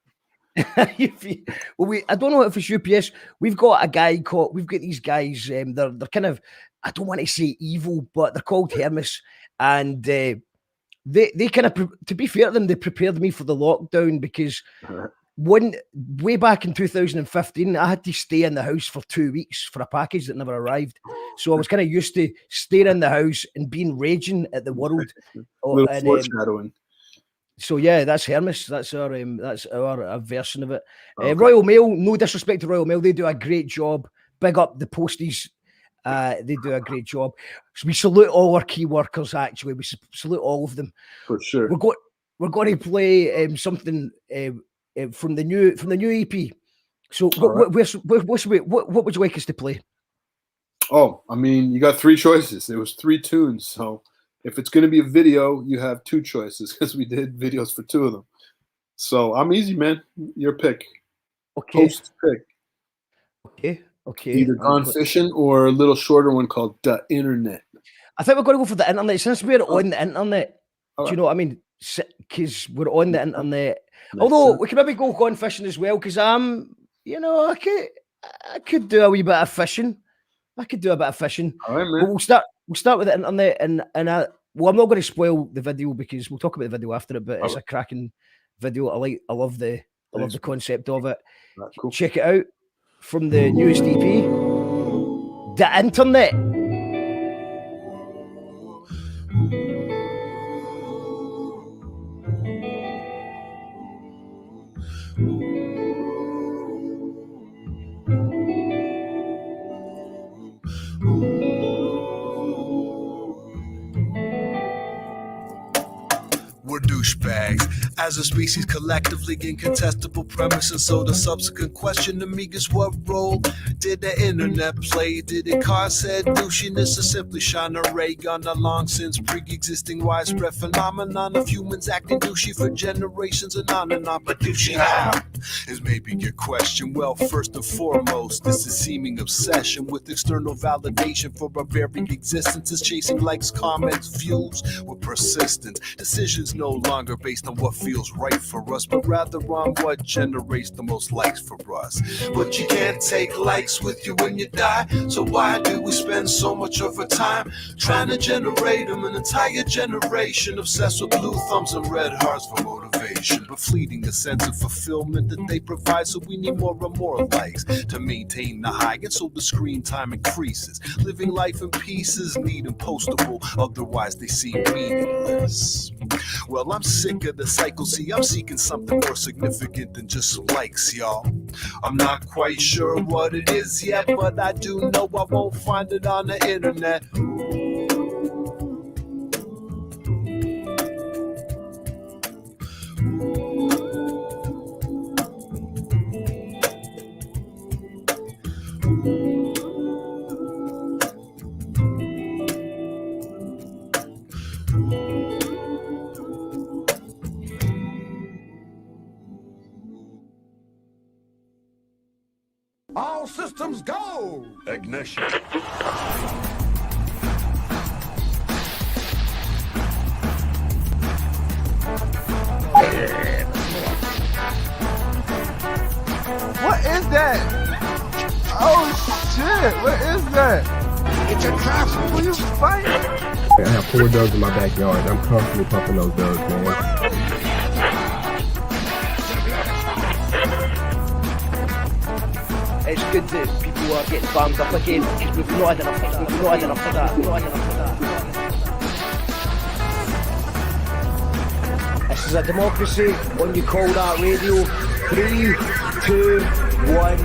Well, I don't know if it's UPS. We've got these guys. They're kind of, I don't want to say evil, but they're called Hermes, and they kind of, to be fair to them, they prepared me for the lockdown because way back in 2015, I had to stay in the house for 2 weeks for a package that never arrived. So I was kind of used to staying in the house and being raging at the world. Foreshadowing. So yeah, that's Hermes. That's our version of it. Okay. Royal Mail, no disrespect to Royal Mail, they do a great job. Big up the posties. They do a great job. So we salute all our key workers. Actually, we salute all of them for sure. We're going to play something from the new EP. So what would you like us to play? Oh, I mean, you got 3 choices. There was 3 tunes, so. If it's going to be a video, you have 2 choices because we did videos for 2 of them. So I'm easy, man. Your pick. Okay. Host's pick. Okay. Either Gone Fishing or a little shorter one called The Internet. I think we're going to go for the internet since we're on the internet. Do you know what I mean? Because we're on the internet. Although we could maybe go Gone Fishing as well because I could do a wee bit of fishing. I could do a bit of fishing. All right, man. But we'll start with the internet, and I'm not going to spoil the video because we'll talk about the video after it. But it's a cracking video. I love the concept of it. Cool. Check it out from the newest EP, The Internet. We're douchebags. As a species, collectively incontestable premise, and so the subsequent question to me is what role did the internet play? Did it cause said douchiness or simply shine a ray on a long since pre-existing widespread phenomenon of humans acting douchey for generations and on? But douchey how is maybe your question. Well, first and foremost, this is seeming obsession with external validation for our very existence is chasing likes, comments, views with persistence. Decisions no longer based on what feels right for us, but rather on what generates the most likes for us. But you can't take likes with you when you die, so why do we spend so much of our time trying to generate them? An entire generation obsessed with blue thumbs and red hearts for motivation, but fleeting a sense of fulfillment that they provide, so we need more and more likes to maintain the high, and so the screen time increases. Living life in pieces, neat and postable, otherwise they seem meaningless. Well, I'm sick of the cycle, see, I'm seeking something more significant than just likes, y'all. I'm not quite sure what it is yet, but I do know I won't find it on the internet. All systems go! Ignition. What is that? Oh shit, what is that? Get your traps, will you fight? I have 4 dogs in my backyard. I'm constantly pumping those dogs, man. It's good that people are getting banged up again because we've not had enough of that. We've not had enough of that. We've not had enough of that. This is a democracy on You Call That Radio. 3, 2, 1.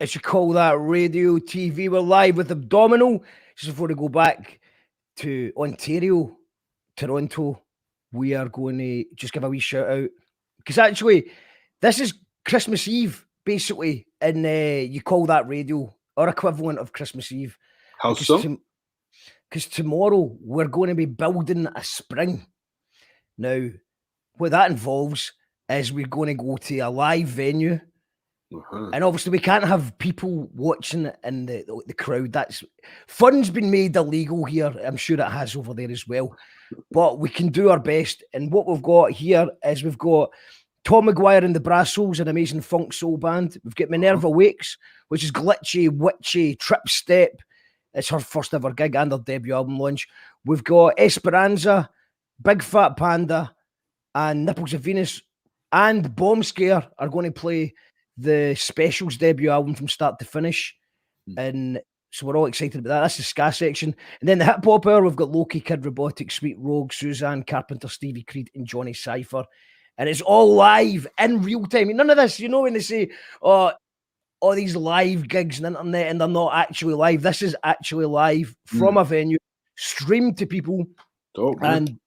It's You Call That Radio TV. We're live with Abdominal. Just before we go back to Ontario, Toronto, we are going to just give a wee shout out. Because actually, this is Christmas Eve, basically, in You Call That Radio, or equivalent of Christmas Eve. How so? Because tomorrow we're going to be building a spring. Now, what that involves is we're going to go to a live venue. And obviously we can't have people watching it in the crowd. That's fun's been made illegal here. I'm sure it has over there as well. But we can do our best. And what we've got here is we've got Tom McGuire and the Brassos, an amazing funk soul band. We've got Minerva Wakes, which is glitchy, witchy, trip step. It's her first ever gig and her debut album launch. We've got Esperanza, Big Fat Panda, and Nipples of Venus and Bomb Scare are going to play the Specials debut album from start to finish. And so we're all excited about that. That's the ska section. And then the hip hop hour, we've got Loki, Kid Robotic, Sweet Rogue, Suzanne Carpenter, Stevie Creed, and Johnny Cypher. And it's all live in real time. None of this, you know, when they say, oh, all these live gigs on the internet and they're not actually live. This is actually live from a venue, streamed to people. And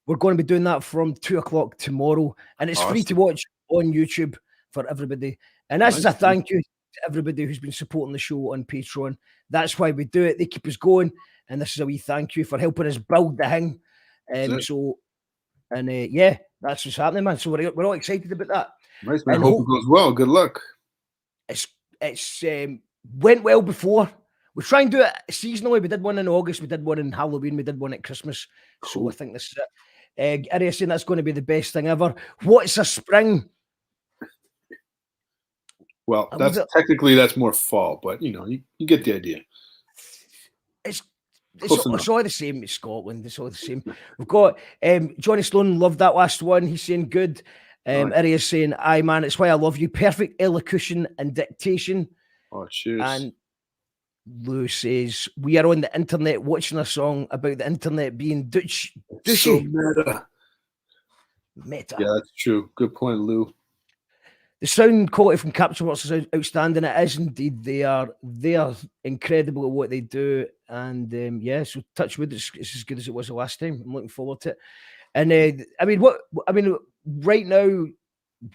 we're going to be doing that from 2 o'clock tomorrow. And it's free to watch on YouTube for everybody. And this is a thank you to everybody who's been supporting the show on Patreon. That's why we do it. They keep us going. And this is a wee thank you for helping us build the thing. Yeah, that's what's happening, man. So we're all excited about that. Nice, man. Hope it goes well. Good luck. It's went well before. We try and do it seasonally. We did one in August. We did one in Halloween. We did one at Christmas. Cool. So I think this is it. Are you saying that's going to be the best thing ever? What's a spring? Well, that's more fall, but you know, you get the idea. It's all the same in Scotland. It's all the same. We've got Johnny Sloan loved that last one. He's saying good. Ari is saying, aye man, it's why I love you. Perfect elocution and dictation. Oh, cheers. And Lou says, we are on the internet watching a song about the internet being douchey. So meta. Yeah, that's true. Good point, Lou. The sound quality from Capture Works is outstanding. It is indeed. They are incredible at what they do. And so touch wood, it's as good as it was the last time. I'm looking forward to it. And right now,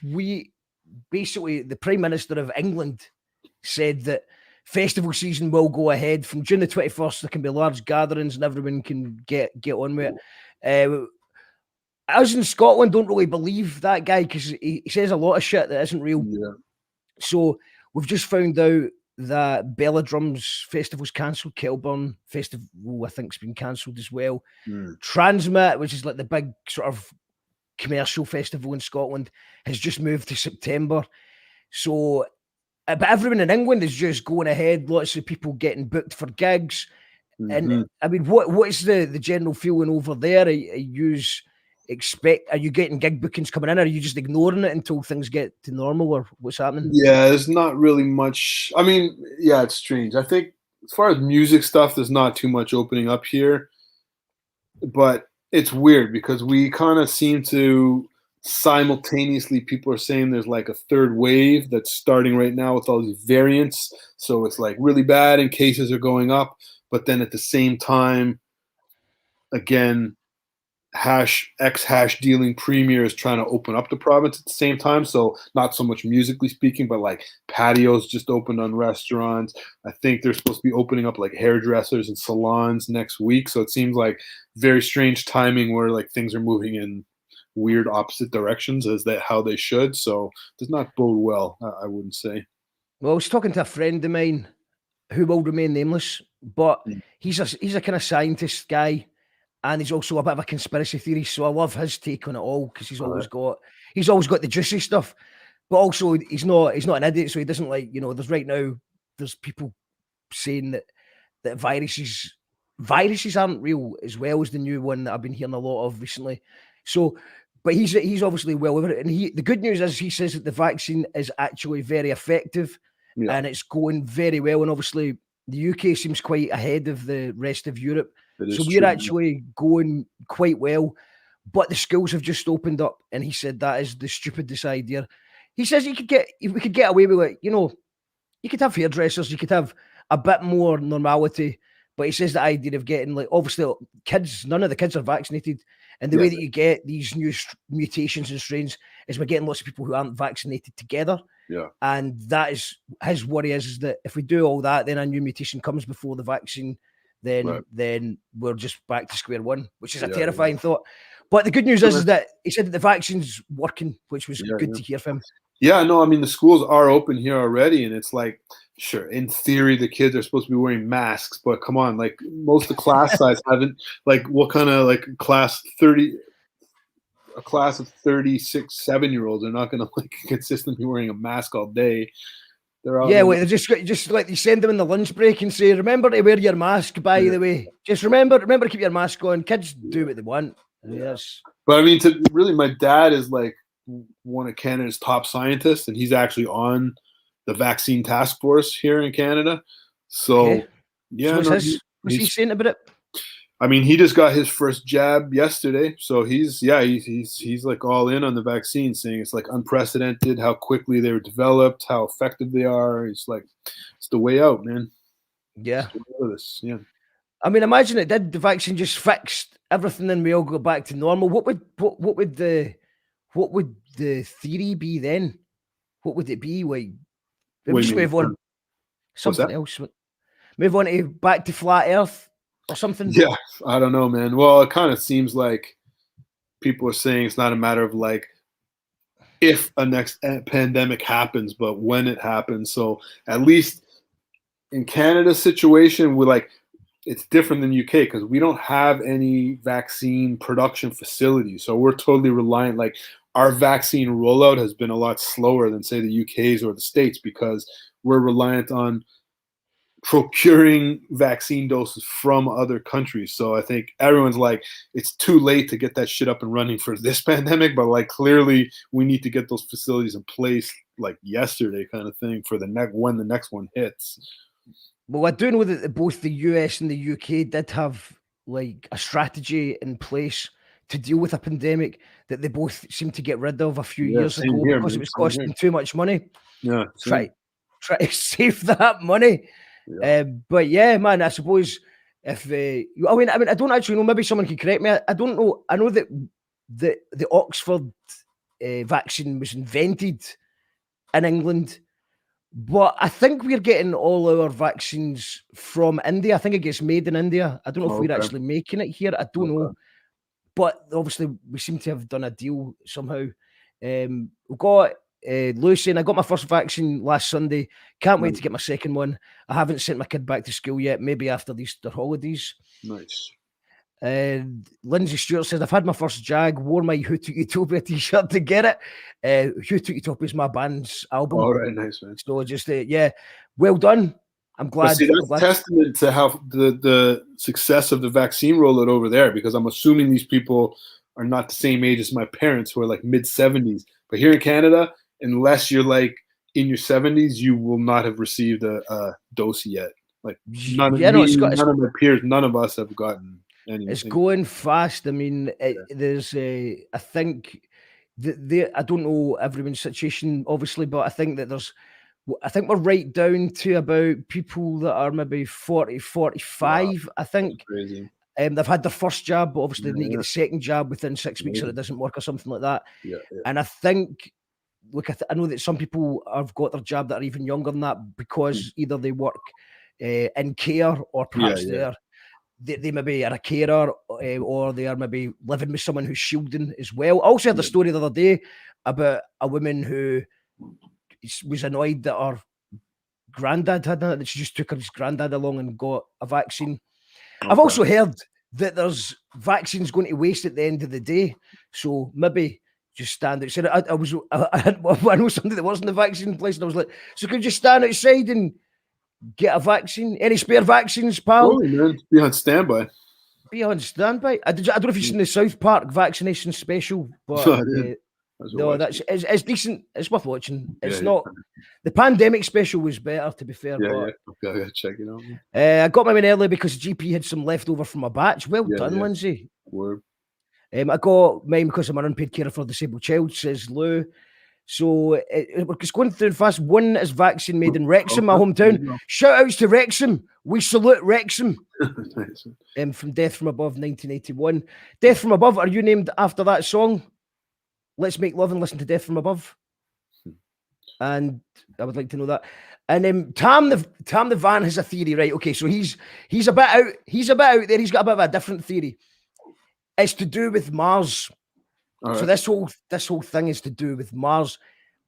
the Prime Minister of England said that festival season will go ahead from June the 21st. There can be large gatherings and everyone can get on with it. Us in Scotland don't really believe that guy because he says a lot of shit that isn't real. Yeah. So we've just found out that Belladrum's festival's cancelled. Kelburn Festival, I think, has been cancelled as well. Transmit, which is like the big sort of commercial festival in Scotland, has just moved to September. So, but everyone in England is just going ahead. Lots of people getting booked for gigs. And I mean, what is the general feeling over there? Are you getting gig bookings coming in, or are you just ignoring it until things get to normal, or what's happening? Yeah, there's not really much. I mean, yeah, it's strange. I think as far as music stuff, there's not too much opening up here, but it's weird because we kind of seem to simultaneously, people are saying there's like a third wave that's starting right now with all these variants. So it's like really bad and cases are going up, but then at the same time, again, #X dealing premier is trying to open up the province at the same time. So not so much musically speaking, but like patios just opened on restaurants. I think they're supposed to be opening up like hairdressers and salons next week. So it seems like very strange timing where like things are moving in weird opposite directions how they should. So does not bode well, I wouldn't say. Well, I was talking to a friend of mine who will remain nameless, but he's a kind of scientist guy. And he's also a bit of a conspiracy theorist, so I love his take on it all because he's always got the juicy stuff, but also he's not an idiot, so he doesn't like, there's right now there's people saying that viruses viruses aren't real, as well as the new one that I've been hearing a lot of recently. So, but he's obviously well over it. And the good news is he says that the vaccine is actually very effective and it's going very well. And obviously the UK seems quite ahead of the rest of Europe. So we're actually going quite well. But the schools have just opened up, and he said that is the stupidest idea. He says we could get away with it. You know, you could have hairdressers, you could have a bit more normality. But he says the idea of getting, like, obviously kids, none of the kids are vaccinated. And the way that you get these new mutations and strains is we're getting lots of people who aren't vaccinated together. Yeah. And that is his worry is that if we do all that, then a new mutation comes before the vaccine, then we're just back to square one, which is a terrifying thought. But the good news is that he said that the vaccine's working, which was good to hear from him. Yeah, no, I mean, the schools are open here already, and it's like, sure, in theory, the kids are supposed to be wearing masks, but come on, like, most of the class size haven't, like, what kind of, like, a class of 36 7-year-olds are not going to, like, consistently wearing a mask all day. They're out. Yeah, they're just like you send them in the lunch break and say, remember to wear your mask, by the way. Just remember to keep your mask on. Kids do what they want. Yes. But I mean, my dad is like one of Canada's top scientists, and he's actually on the vaccine task force here in Canada. So, what's he saying about it? I mean, he just got his first jab yesterday, so he's like all in on the vaccine, saying it's like unprecedented how quickly they were developed, how effective they are. He's like, it's the way out, man. Yeah. Yeah. I mean, imagine it did. The vaccine just fixed everything, and we all go back to normal. What would the theory be then? What would it be like? Just move on. Something else. Move on to back to flat Earth or something. Yeah, I don't know, man. Well, it kind of seems like people are saying it's not a matter of like if a next pandemic happens, but when it happens. So at least in Canada's situation, we're like, it's different than UK because we don't have any vaccine production facilities. So we're totally reliant. Like, our vaccine rollout has been a lot slower than, say, the UK's or the States because we're reliant on procuring vaccine doses from other countries. So I think everyone's like, it's too late to get that shit up and running for this pandemic, but like clearly we need to get those facilities in place like yesterday kind of thing for when the next one hits. Well, I do know that both the US and the UK did have like a strategy in place to deal with a pandemic that they both seemed to get rid of a few years ago because it was costing too much money. Yeah, try to save that money. Yeah. But yeah, man, I suppose if I mean, I don't actually know. Maybe someone can correct me. I don't know. I know that the Oxford vaccine was invented in England. But I think we're getting all our vaccines from India. I think it gets made in India. I don't know if we're actually making it here. I don't know. But obviously, we seem to have done a deal somehow. We've got Lewis saying, I got my first vaccine last Sunday. Can't wait to get my second one. I haven't sent my kid back to school yet. Maybe after the Easter holidays. Nice. Lindsay Stewart says, I've had my first Jag, wore my Who Took Utopia t-shirt to get it. Who Took Utopia is my band's album. All right, nice, man. So just, well done. I'm glad. See, that's testament to how the success of the vaccine rollout over there, because I'm assuming these people are not the same age as my parents who are like mid-70s. But here in Canada, unless you're like in your 70s, you will not have received a dose yet. Like none of my peers, none of us have gotten anything. It's going fast. I mean, there's I think I don't know everyone's situation, obviously, but I think we're right down to about people that are maybe 40, 45, wow. I think. Crazy. They've had their first jab, but obviously they need to get the second jab within 6 weeks or it doesn't work or something like that. Yeah. And I think, look, I know that some people have got their jab that are even younger than that because either they work in care or perhaps they maybe are a carer or they are maybe living with someone who's shielding as well. I also heard the story the other day about a woman who was annoyed that her granddad had that, she just took her granddad along and got a vaccine. Okay. I've also heard that there's vaccines going to waste at the end of the day, so maybe just stand outside. I know somebody that wasn't the vaccine place, and I was like, so could you stand outside and get a vaccine. Any spare vaccines, pal? Oh, man, be on standby. Be on standby. I don't know if you've seen the South Park vaccination special, but no, it's decent. It's worth watching. It's not the pandemic special was better, to be fair. Okay, I gotta check it out. I got mine early because GP had some leftover from a batch. Well done, Lindsay. Word. I got mine because I'm an unpaid carer for a disabled child, says Lou. So we're just going through fast. One is vaccine made in Wrexham, my hometown. Shout outs to Wrexham. We salute Wrexham. From Death from Above, 1981. Death from Above, are you named after that song? Let's make love and listen to Death from Above. And I would like to know that. And Tam the Van has a theory, right? Okay, so he's a bit out. He's a bit out there. He's got a bit of a different theory. It's to do with Mars. All so right. this whole thing is to do with Mars.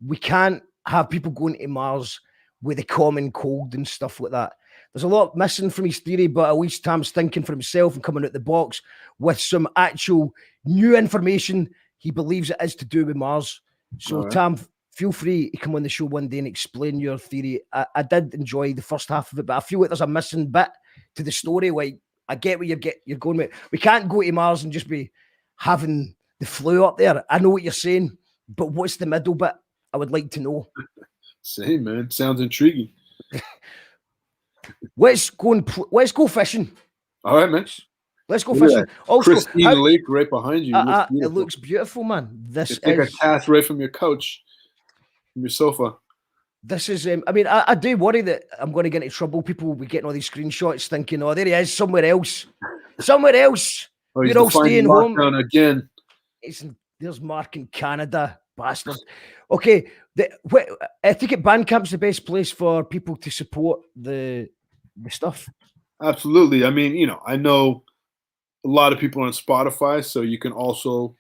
We can't have people going to Mars with a common cold and stuff like that. There's a lot missing from his theory, but at least Tam's thinking for himself and coming out the box with some actual new information. He believes it is to do with Mars. So Tam, feel free to come on the show one day and explain your theory. I did enjoy the first half of it, but I feel like there's a missing bit to the story. Like, I get what you're going with. We can't go to Mars and just be having the flu up there. I know what you're saying, but what's the middle bit? I would like to know. Same, man. Sounds intriguing. Let's go fishing. All right, man. Let's go fishing. Also, Christine Lake right behind you. It looks beautiful, man. This take a cast right from your couch, from your sofa. This is, I do worry that I'm going to get into trouble. People will be getting all these screenshots thinking, oh, there he is, somewhere else. Somewhere else. Oh, you're all staying home. Again. There's Mark in Canada, bastard. Okay, I think Bandcamp's the best place for people to support the stuff. Absolutely. I mean, I know a lot of people on Spotify, so you can also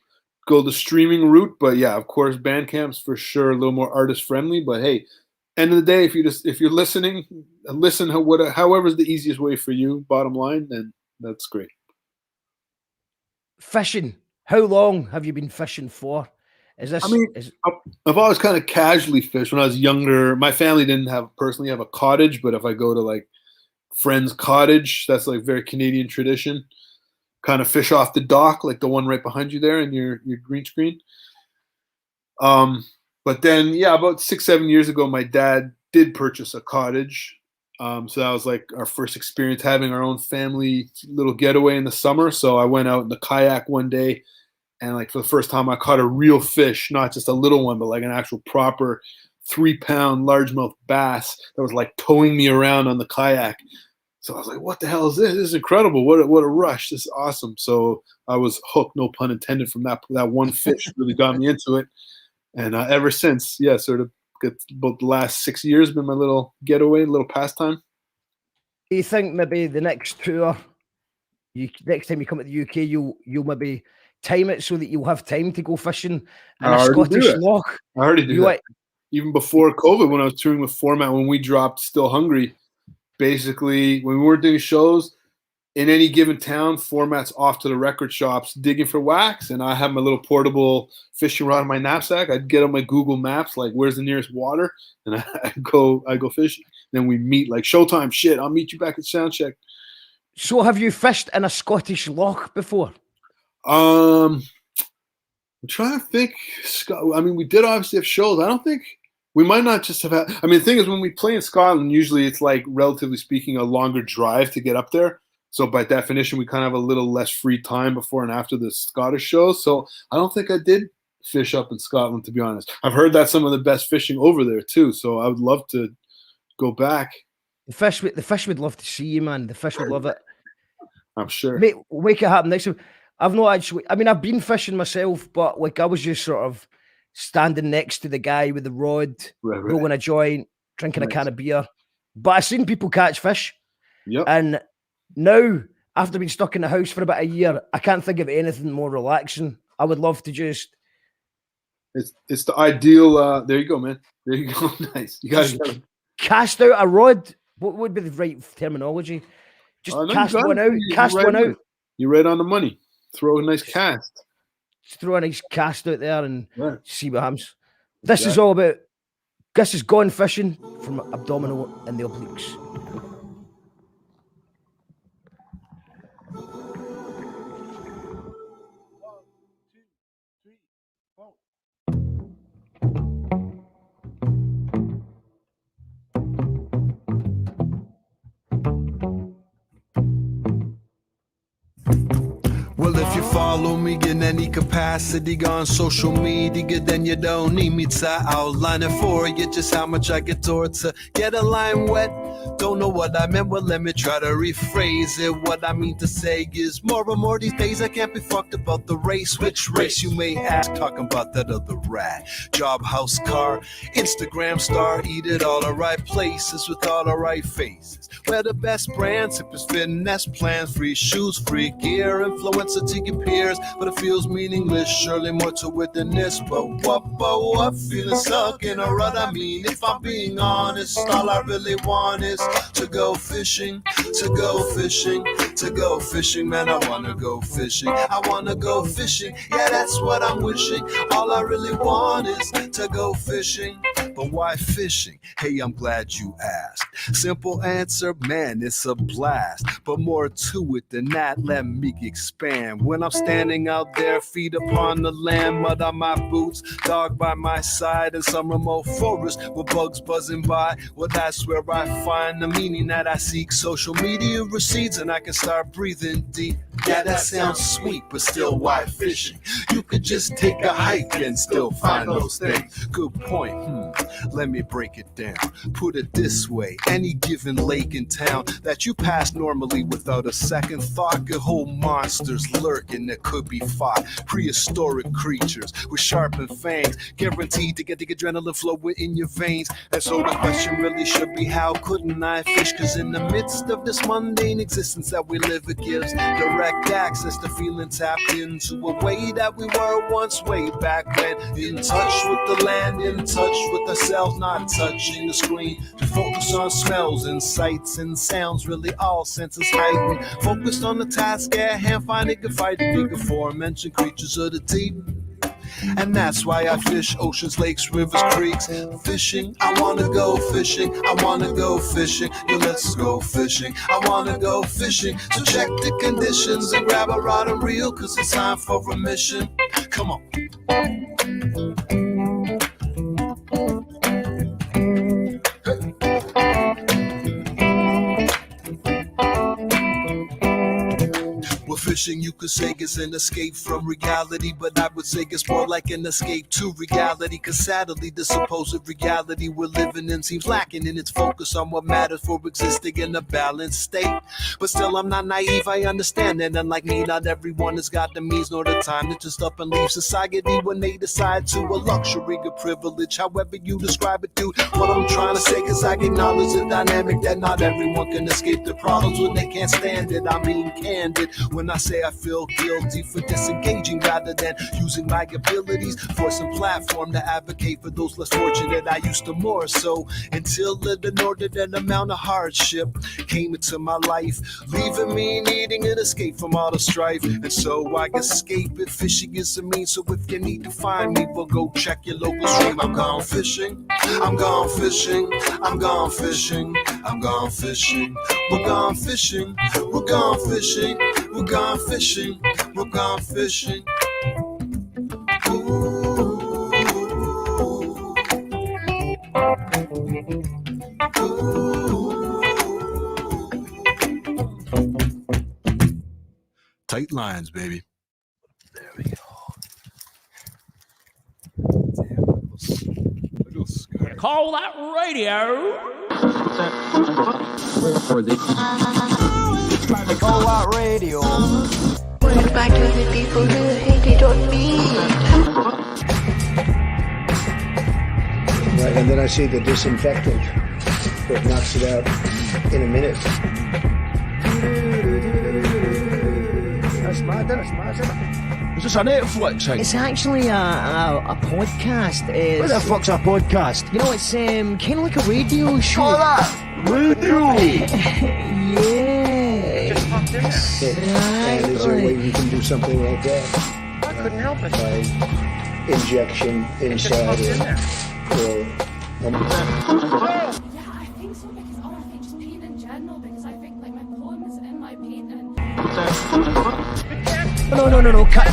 go the streaming route. But yeah, of course, Bandcamp's for sure a little more artist friendly. But hey, end of the day, if you're listening, listen however's the easiest way for you. Bottom line, then that's great. Fishing. How long have you been fishing for? I've always kind of casually fished when I was younger. My family didn't personally have a cottage, but if I go to like friend's cottage, that's like very Canadian tradition. Kind of fish off the dock, like the one right behind you there in your green screen. But then, yeah, about 6-7 years ago, my dad did purchase a cottage. So that was like our first experience having our own family little getaway in the summer. So I went out in the kayak one day, and like for the first time I caught a real fish, not just a little one, but like an actual proper 3-pound largemouth bass that was like towing me around on the kayak. So I was like, what the hell is this? This is incredible. What a rush. This is awesome. So I was hooked, no pun intended, from that one fish. Really got me into it. And ever since, yeah, sort of about the last 6 years been my little getaway, little pastime. Do you think maybe the next tour, next time you come to the UK, you'll maybe time it so that you'll have time to go fishing in a Scottish loch? I already do that. Even before COVID, when I was touring with Format, when we dropped Still Hungry, basically when we weren't doing shows, in any given town, Format's off to the record shops digging for wax, and I have my little portable fishing rod in my knapsack. I'd get on my Google Maps, like where's the nearest water, and I go fishing. Then we meet like showtime. Shit, I'll meet you back at Soundcheck. So, have you fished in a Scottish loch before? I'm trying to think. I mean, we did obviously have shows. I don't think we might not just have had. I mean, the thing is, when we play in Scotland, usually it's like, relatively speaking, a longer drive to get up there. So by definition, we kind of have a little less free time before and after the Scottish shows. So I don't think I did fish up in Scotland, to be honest. I've heard that's some of the best fishing over there too. So I would love to go back. The fish would love to see you, man. The fish would love it. I'm sure. Mate, make it happen next time. I've not actually. I mean, I've been fishing myself, but like I was just sort of standing next to the guy with the rod, rolling a joint, drinking a can of beer. But I've seen people catch fish. Yep. And now, after being stuck in the house for about a year, I can't think of anything more relaxing. I would love to just... It's the ideal... there you go, man. There you go. Nice. You guys cast out a rod. What would be the right terminology? Just cast one out. Cast one out. You're right on the money. Throw a nice cast. Just throw a nice cast out there and see what happens. This is all about... This is Gone Fishing from Abdominal and the Obliques. Well, if you follow me in any capacity on social media, then you don't need me to outline it for you just how much I get toward to get a line wet. Don't know what I meant, well let me try to rephrase it. What I mean to say is more and more these days I can't be fucked about the race. Which race you may ask, talking about that other rat. Job, house, car, Instagram star, eat at all the right places with all the right faces. Where the best brands, hippest fitness plans, free shoes, free gear, influencer to your peers. But it feels meaningless, surely more to it than this. But what, feeling stuck in a rut. I mean, if I'm being honest, all I really want is to go fishing, to go fishing, to go fishing. Man, I wanna go fishing, I wanna go fishing. Yeah, that's what I'm wishing. All I really want is to go fishing. But why fishing? Hey, I'm glad you asked. Simple answer, man, it's a blast. But more to it than that, let me expand. When I'm standing out there, feet upon the land, mud on my boots, dog by my side, in some remote forest with bugs buzzing by, well, that's where I find the meaning that I seek. Social media recedes and I can start breathing deep. Yeah, that sounds sweet, but still, why fishing? You could just take a hike and still find those things. Good point. Let me break it down. Put it this way: any given lake in town that you pass normally without a second thought could hold monsters lurking that could be fought. Prehistoric creatures with sharpened fangs, guaranteed to get the adrenaline flowing in your veins. And so the question really should be, how couldn't I fish? Cause in the midst of this mundane existence that we live, it gives direct access to feeling tapped into a way that we were once way back when. In touch with the land, in touch with ourselves, not touching the screen. To focus on smells and sights and sounds, really all senses heightened. Focused on the task at hand, finding good fighting the aforementioned creatures of the deep. And that's why I fish oceans, lakes, rivers, creeks. Fishing, I wanna go fishing, I wanna go fishing. Yeah, let's go fishing, I wanna go fishing. So check the conditions and grab a rod and reel, cause it's time for a mission. Come on. Well, fishing, you could say, is an escape from reality, but I would say it's more like an escape to reality. Cause sadly, the supposed reality we're living in seems lacking in its focus on what matters for existing in a balanced state. But still, I'm not naive, I understand that unlike me, not everyone has got the means nor the time to just up and leave society when they decide to. A luxury, a privilege, however you describe it, dude. What I'm trying to say is I acknowledge the dynamic that not everyone can escape the problems when they can't stand it. I mean candid when I say I feel guilty for disengaging rather than using my abilities for some platform to advocate for those less fortunate. I used to more so until an inordinate amount of hardship came into my life, leaving me needing an escape from all the strife. And so I escape it. Fishing is a means, so if you need to find me, well, go check your local stream. I'm gone fishing, I'm gone fishing, I'm gone fishing, I'm gone fishing. We're gone fishing, we're gone fishing, we're gone fishing, we're gone fishing. Tight lines, baby. There we go. Call that radio. Call out radio. Back to the people who hated on me. Right, and then I see the disinfectant that knocks it out in a minute. That's mad, isn't it? Is this a Netflix thing? It's actually a podcast. What the fuck's a podcast? You know, it's kind of like a radio show. Call that radio. Yeah. Just popped in there. And is there a way we can do something like that? I couldn't help it. By injection inside or Yeah, I think so, because I think just paint in general, because I think like my poem is in my painting. No, cut.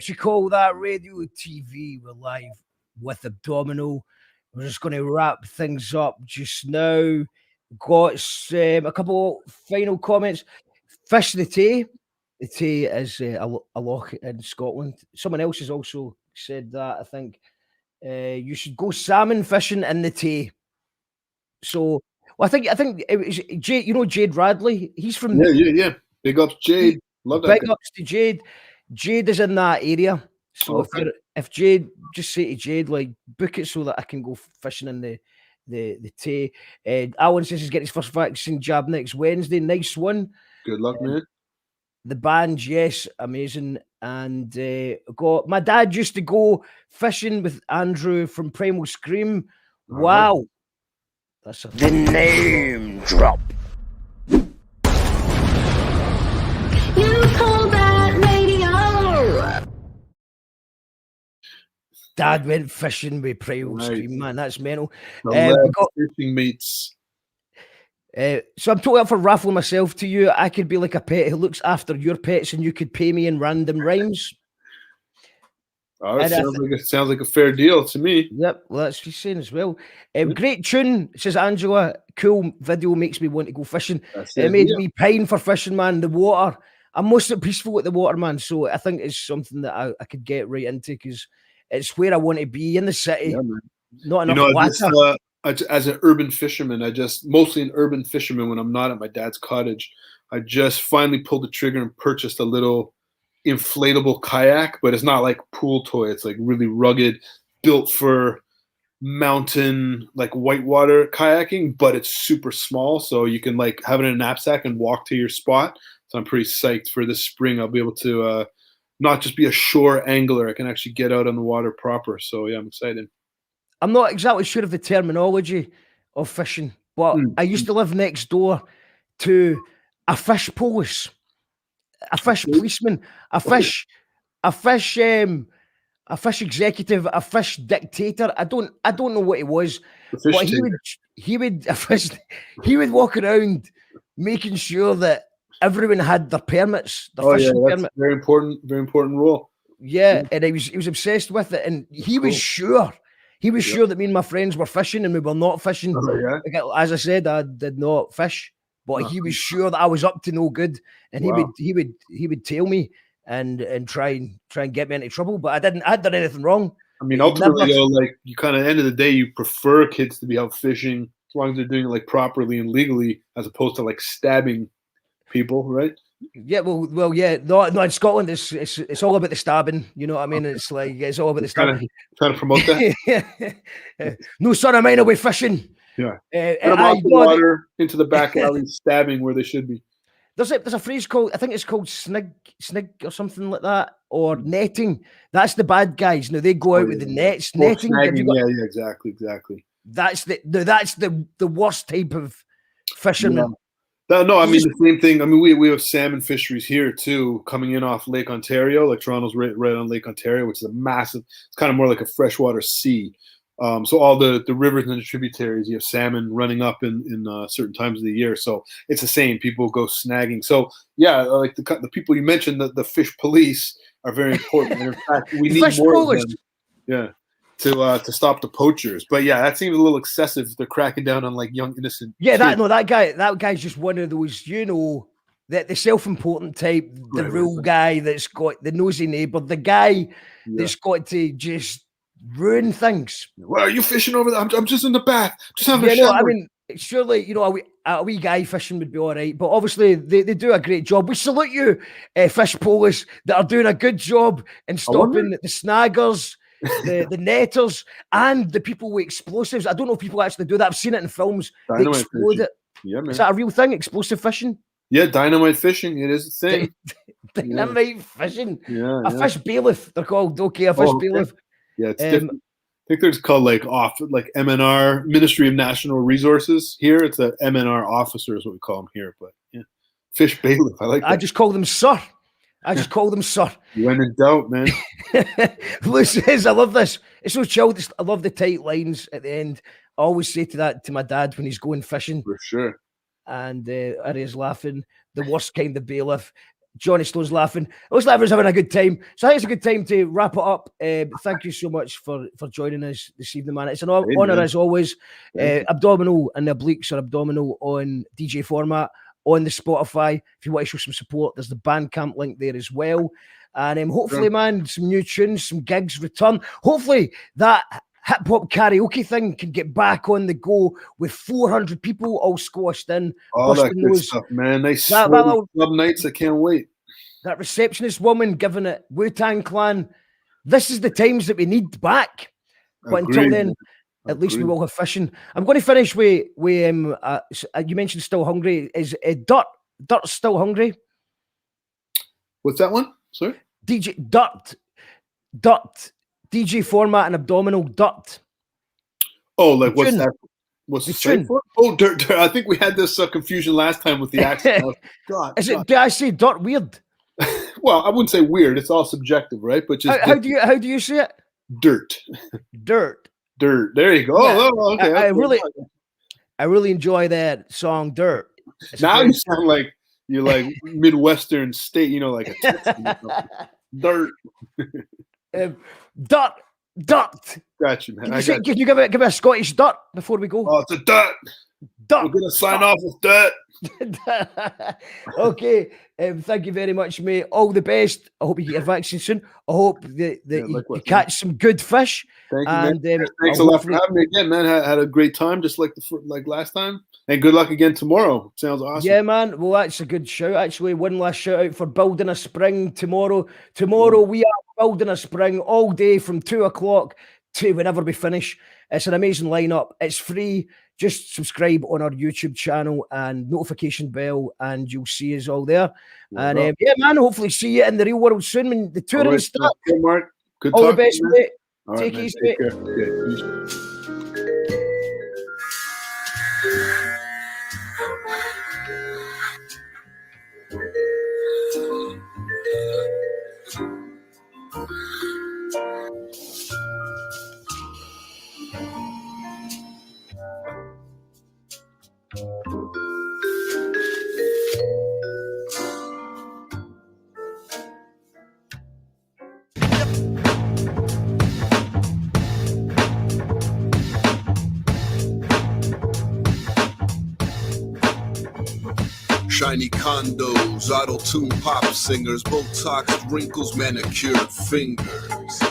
It's You Call That Radio TV. We're live with Abdominal. We're just going to wrap things up just now. Got a couple final comments. Fish the Tay. The Tay is a loch in Scotland. Someone else has also said that, I think. You should go salmon fishing in the Tay. So, well, I think it was Jade. You know Jade Radley. He's from Yeah. Big ups, Jade. Love that. Big ups to Jade. Jade is in that area. So if Jade, just say to Jade, like, book it so that I can go fishing in the Tay. Alan says he's getting his first vaccine jab next Wednesday. Nice one. Good luck, man. The band, yes, amazing. And my dad used to go fishing with Andrew from Primal Scream. Wow. That's the name drop. You call that radio? Dad went fishing with Primal Scream, man. That's mental. Fishing mates. So I'm totally up for raffling myself to you. I could be like a pet who looks after your pets, and you could pay me in random rhymes. Oh, it sounds like a fair deal to me. Yep, well, that's what he's saying as well. Great tune, says Angela. Cool video, makes me want to go fishing. It made me pine for fishing, man. The water, I'm mostly peaceful at the water, man. So I think it's something that I could get right into because it's where I want to be in the city. Yeah, not enough water. As an urban fisherman, mostly an urban fisherman when I'm not at my dad's cottage, I just finally pulled the trigger and purchased a little inflatable kayak, but it's not like pool toy. It's like really rugged, built for mountain, like whitewater kayaking, but it's super small. So you can like have it in a knapsack and walk to your spot. So I'm pretty psyched for this spring. I'll be able to not just be a shore angler. I can actually get out on the water proper. So yeah, I'm excited. I'm not exactly sure of the terminology of fishing, but I used to live next door to a fish polis, a fish policeman, a fish executive, a fish dictator. I don't know what he was, but he would walk around making sure that everyone had their permits. That's very important role. Yeah, and he was obsessed with it, and he was sure. He was sure that me and my friends were fishing and we were not fishing. As I said, I did not fish, but he was sure that I was up to no good, and he would tail me and try and get me into trouble. But I hadn't done anything wrong. I mean, ultimately, like you kind of end of the day, you prefer kids to be out fishing as long as they're doing it like properly and legally, as opposed to like stabbing people, right? Yeah, well, yeah. No, in Scotland, it's all about the stabbing. You know what I mean? It's like it's all about the stabbing. Trying to promote that. No son of mine away fishing. Yeah. Water into the back alley, stabbing where they should be. There's a phrase called, I think it's called snig or something like that, or netting. That's the bad guys. Now they go out with the nets, netting. Yeah, exactly. That's the worst type of fisherman. Yeah. No, I mean the same thing. I mean, we have salmon fisheries here too, coming in off Lake Ontario. Like Toronto's right on Lake Ontario, which is a massive. It's kind of more like a freshwater sea. So all the rivers and the tributaries, you have salmon running up in certain times of the year. So it's the same. People go snagging. So yeah, like the people you mentioned, the fish police are very important. And in fact, we need more of them. Yeah. To stop the poachers, but yeah, that seems a little excessive. They're cracking down on like young innocent. Yeah, that guy's just one of those, you know, the self-important type, the real guy that's got the nosy neighbor, the guy that's got to just ruin things. Well, are you fishing over there? I'm just in the bath, just having a shower. No, I mean, surely, you know, a wee guy fishing would be all right, but obviously they do a great job. We salute you, fish police that are doing a good job in stopping the snaggers. the netters and the people with explosives. I don't know if people actually do that. I've seen it in films. They explode it. Yeah, man. Is that a real thing? Explosive fishing? Yeah, dynamite fishing. It is a thing. Dynamite fishing. Yeah, a fish bailiff. They're called. Okay, a fish bailiff. Yeah, it's different. I think there's called like MNR, Ministry of National Resources. Here, it's a MNR officer is what we call them here. But yeah, fish bailiff. I like that. I just call them sir. When in doubt, man. Lou says, I love this. It's so chilled. I love the tight lines at the end. I always say that to my dad when he's going fishing. For sure. And Ari's laughing. The worst kind of bailiff. Johnny Stone's laughing. Looks like everyone's having a good time. So I think it's a good time to wrap it up. Thank you so much for joining us this evening, man. It's an honor as always. Abdominal and the Obliques are Abdominal on DJ format on the Spotify. If you want to show some support, there's the Bandcamp link there as well. And hopefully, man, some new tunes, some gigs return. Hopefully that Hip Hop Karaoke thing can get back on the go with 400 people all squashed in. All that good stuff, man. They club nights. I can't wait. That receptionist woman giving it Wu-Tang Clan. This is the times that we need back. But until then, at least we will have fishing. I'm going to finish with you mentioned Still Hungry. Is Dirt Still Hungry? What's that one? Sorry? DJ Dirt. DJ format and Abdominal Dirt. Oh, like what's that? What's the tune for? Oh, Dirt. I think we had this confusion last time with the accent. God, did I say Dirt weird? Well, I wouldn't say weird. It's all subjective, right? But just how do you say it? Dirt. Dirt. There you go. Yeah. Oh, okay. I really enjoy that song, Dirt. Now you sound like you're like Midwestern state, like a Dirt. Dirt. Got you, man. Can you give me a Scottish dirt before we go? Oh, it's a dirt. We're gonna sign off with dirt. Okay. Thank you very much, mate. All the best. I hope you get your vaccine soon. I hope that you catch some good fish. Thank you, man. Thanks a lot for having me again, man. Had a great time, just like last time. And good luck again tomorrow. Sounds awesome. Yeah, man. Well, that's a good shout. Actually, one last shout out for building a spring tomorrow. Tomorrow we are building a spring all day from 2 o'clock to whenever we finish. It's an amazing lineup. It's free. Just subscribe on our YouTube channel and notification bell, and you'll see us all there. And yeah, man. Hopefully, see you in the real world soon when the touring starts. Good, Mark. Good. All the best, mate. All Take right, easy, mate. mate. Care. Shiny condos, auto-tune pop singers, Botox, wrinkles, manicured fingers.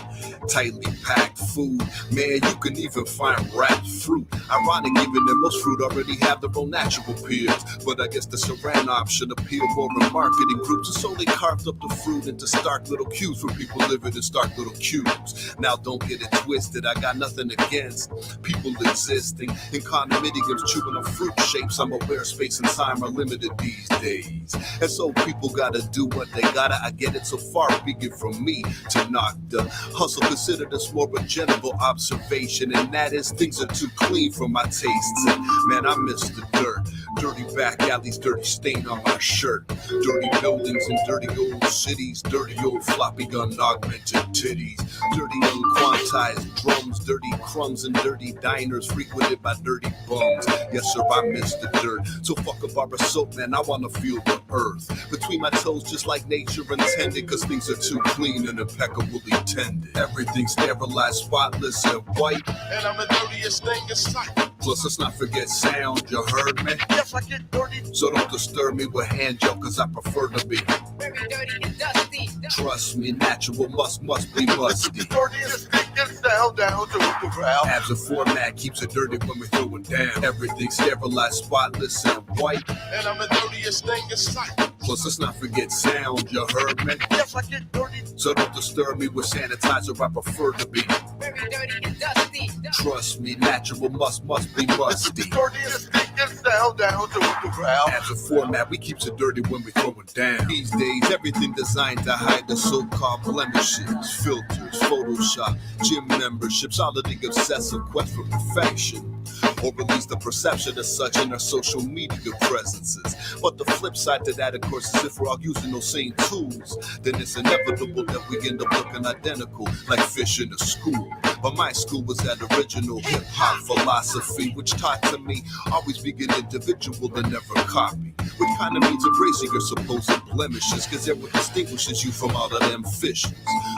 Tightly packed food, man, you can even find wrapped fruit. Ironic, given that most fruit already have their own natural peels. But I guess the saran option appeal more in marketing groups. And so they carved up the fruit into stark little cubes for people living in stark little cubes. Now don't get it twisted, I got nothing against people existing in condominiums chewing on fruit shapes. I'm aware space and time are limited these days. And so people gotta do what they gotta. I get it, so far be it from me to knock the hustle. Consider this more of a general observation, and that is things are too clean for my tastes. And man, I miss the dirt. Dirty back alleys, dirty stain on my shirt. Dirty buildings and dirty old cities. Dirty old floppy gun augmented titties. Dirty unquantized drums. Dirty crumbs and dirty diners frequented by dirty bums. Yes, sir, I miss the dirt. So fuck a bar of soap, man, I wanna feel the earth between my toes just like nature intended. Cause things are too clean and impeccably tended. Everything's sterilized, spotless, and white. And I'm the dirtiest thing in sight. Plus, let's not forget sound, you heard me? Yes, I get dirty. So don't disturb me with hand gel, cause I prefer to be very dirty and dusty. Trust me, natural must be musty. The dirtiest thing is down to the ground. Abs and format keeps it dirty when we throw it down. Everything's sterilized, spotless, and white. And I'm the dirtiest thing in sight. Plus, let's not forget sound, you heard me? Yes, I get dirty. So don't disturb me with sanitizer, I prefer to be very dirty and dusty. Trust me, natural must be musty. The dirtiest thing is down to the ground. As a format, we keeps it dirty when we throw it down. These days, everything designed to hide the so-called blemishes. Filters, Photoshop, gym memberships, all of the obsessive quest for perfection. Or release the perception as such in our social media presences. But the flip side to that, of course, is if we're all using those same tools, then it's inevitable that we end up looking identical, like fish in a school. But my school was that original hip-hop philosophy, which taught to me, always be an individual and never copy. Which kind of means embracing your supposed blemishes, cause they're what distinguishes you from all of them fishes.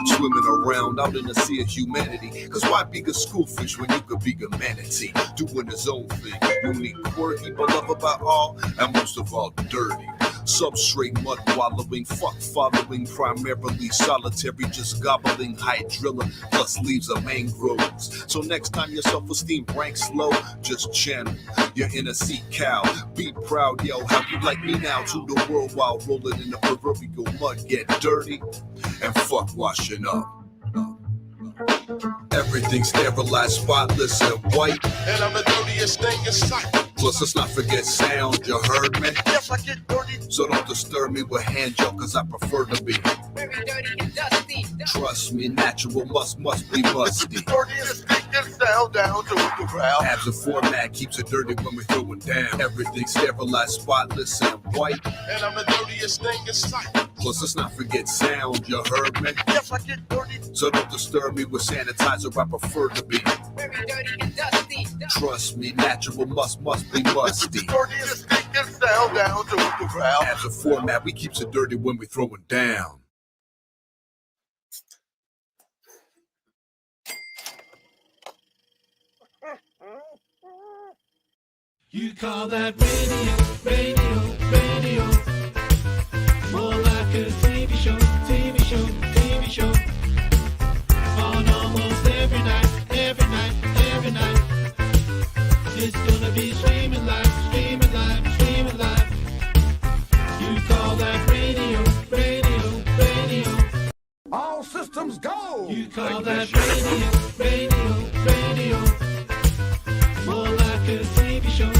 Swimming around out in the sea of humanity, cause why be a schoolfish when you could be a manatee? Doing his own thing, unique, quirky, beloved by all, and most of all, dirty. Substrate mud wallowing, fuck following, primarily solitary, just gobbling hydrilla, plus leaves of mangroves. So next time your self-esteem ranks low, just channel your inner sea cow. Be proud, yo, how you like me now to the world while rolling in the proverbial mud, get dirty, and fuck washing up. Everything sterilized, spotless, and white. And I'm the dirtiest thing in sight. Plus, let's not forget sound, you heard me? Yes, I get dirty. So don't disturb me with hand joke, cause I prefer to be very dirty and dusty. Trust me, natural must be musty. Dirtiest thing is down to the ground. Abs and format keeps it dirty when we throw it down. Everything sterilized, spotless, and white. And I'm the dirtiest thing in sight. Plus, let's not forget sound, you heard me? Yes, I get dirty. So don't disturb me with sanitizer, I prefer to be very dirty and dusty. Trust me, natural must be musty. Dirtiest thing is down to the ground. As a format, we keeps it dirty when we throw it down. You call that radio, more like a TV show, on almost every night. It's gonna be streaming live. You call that radio. All systems go. You call that radio, more like a TV show.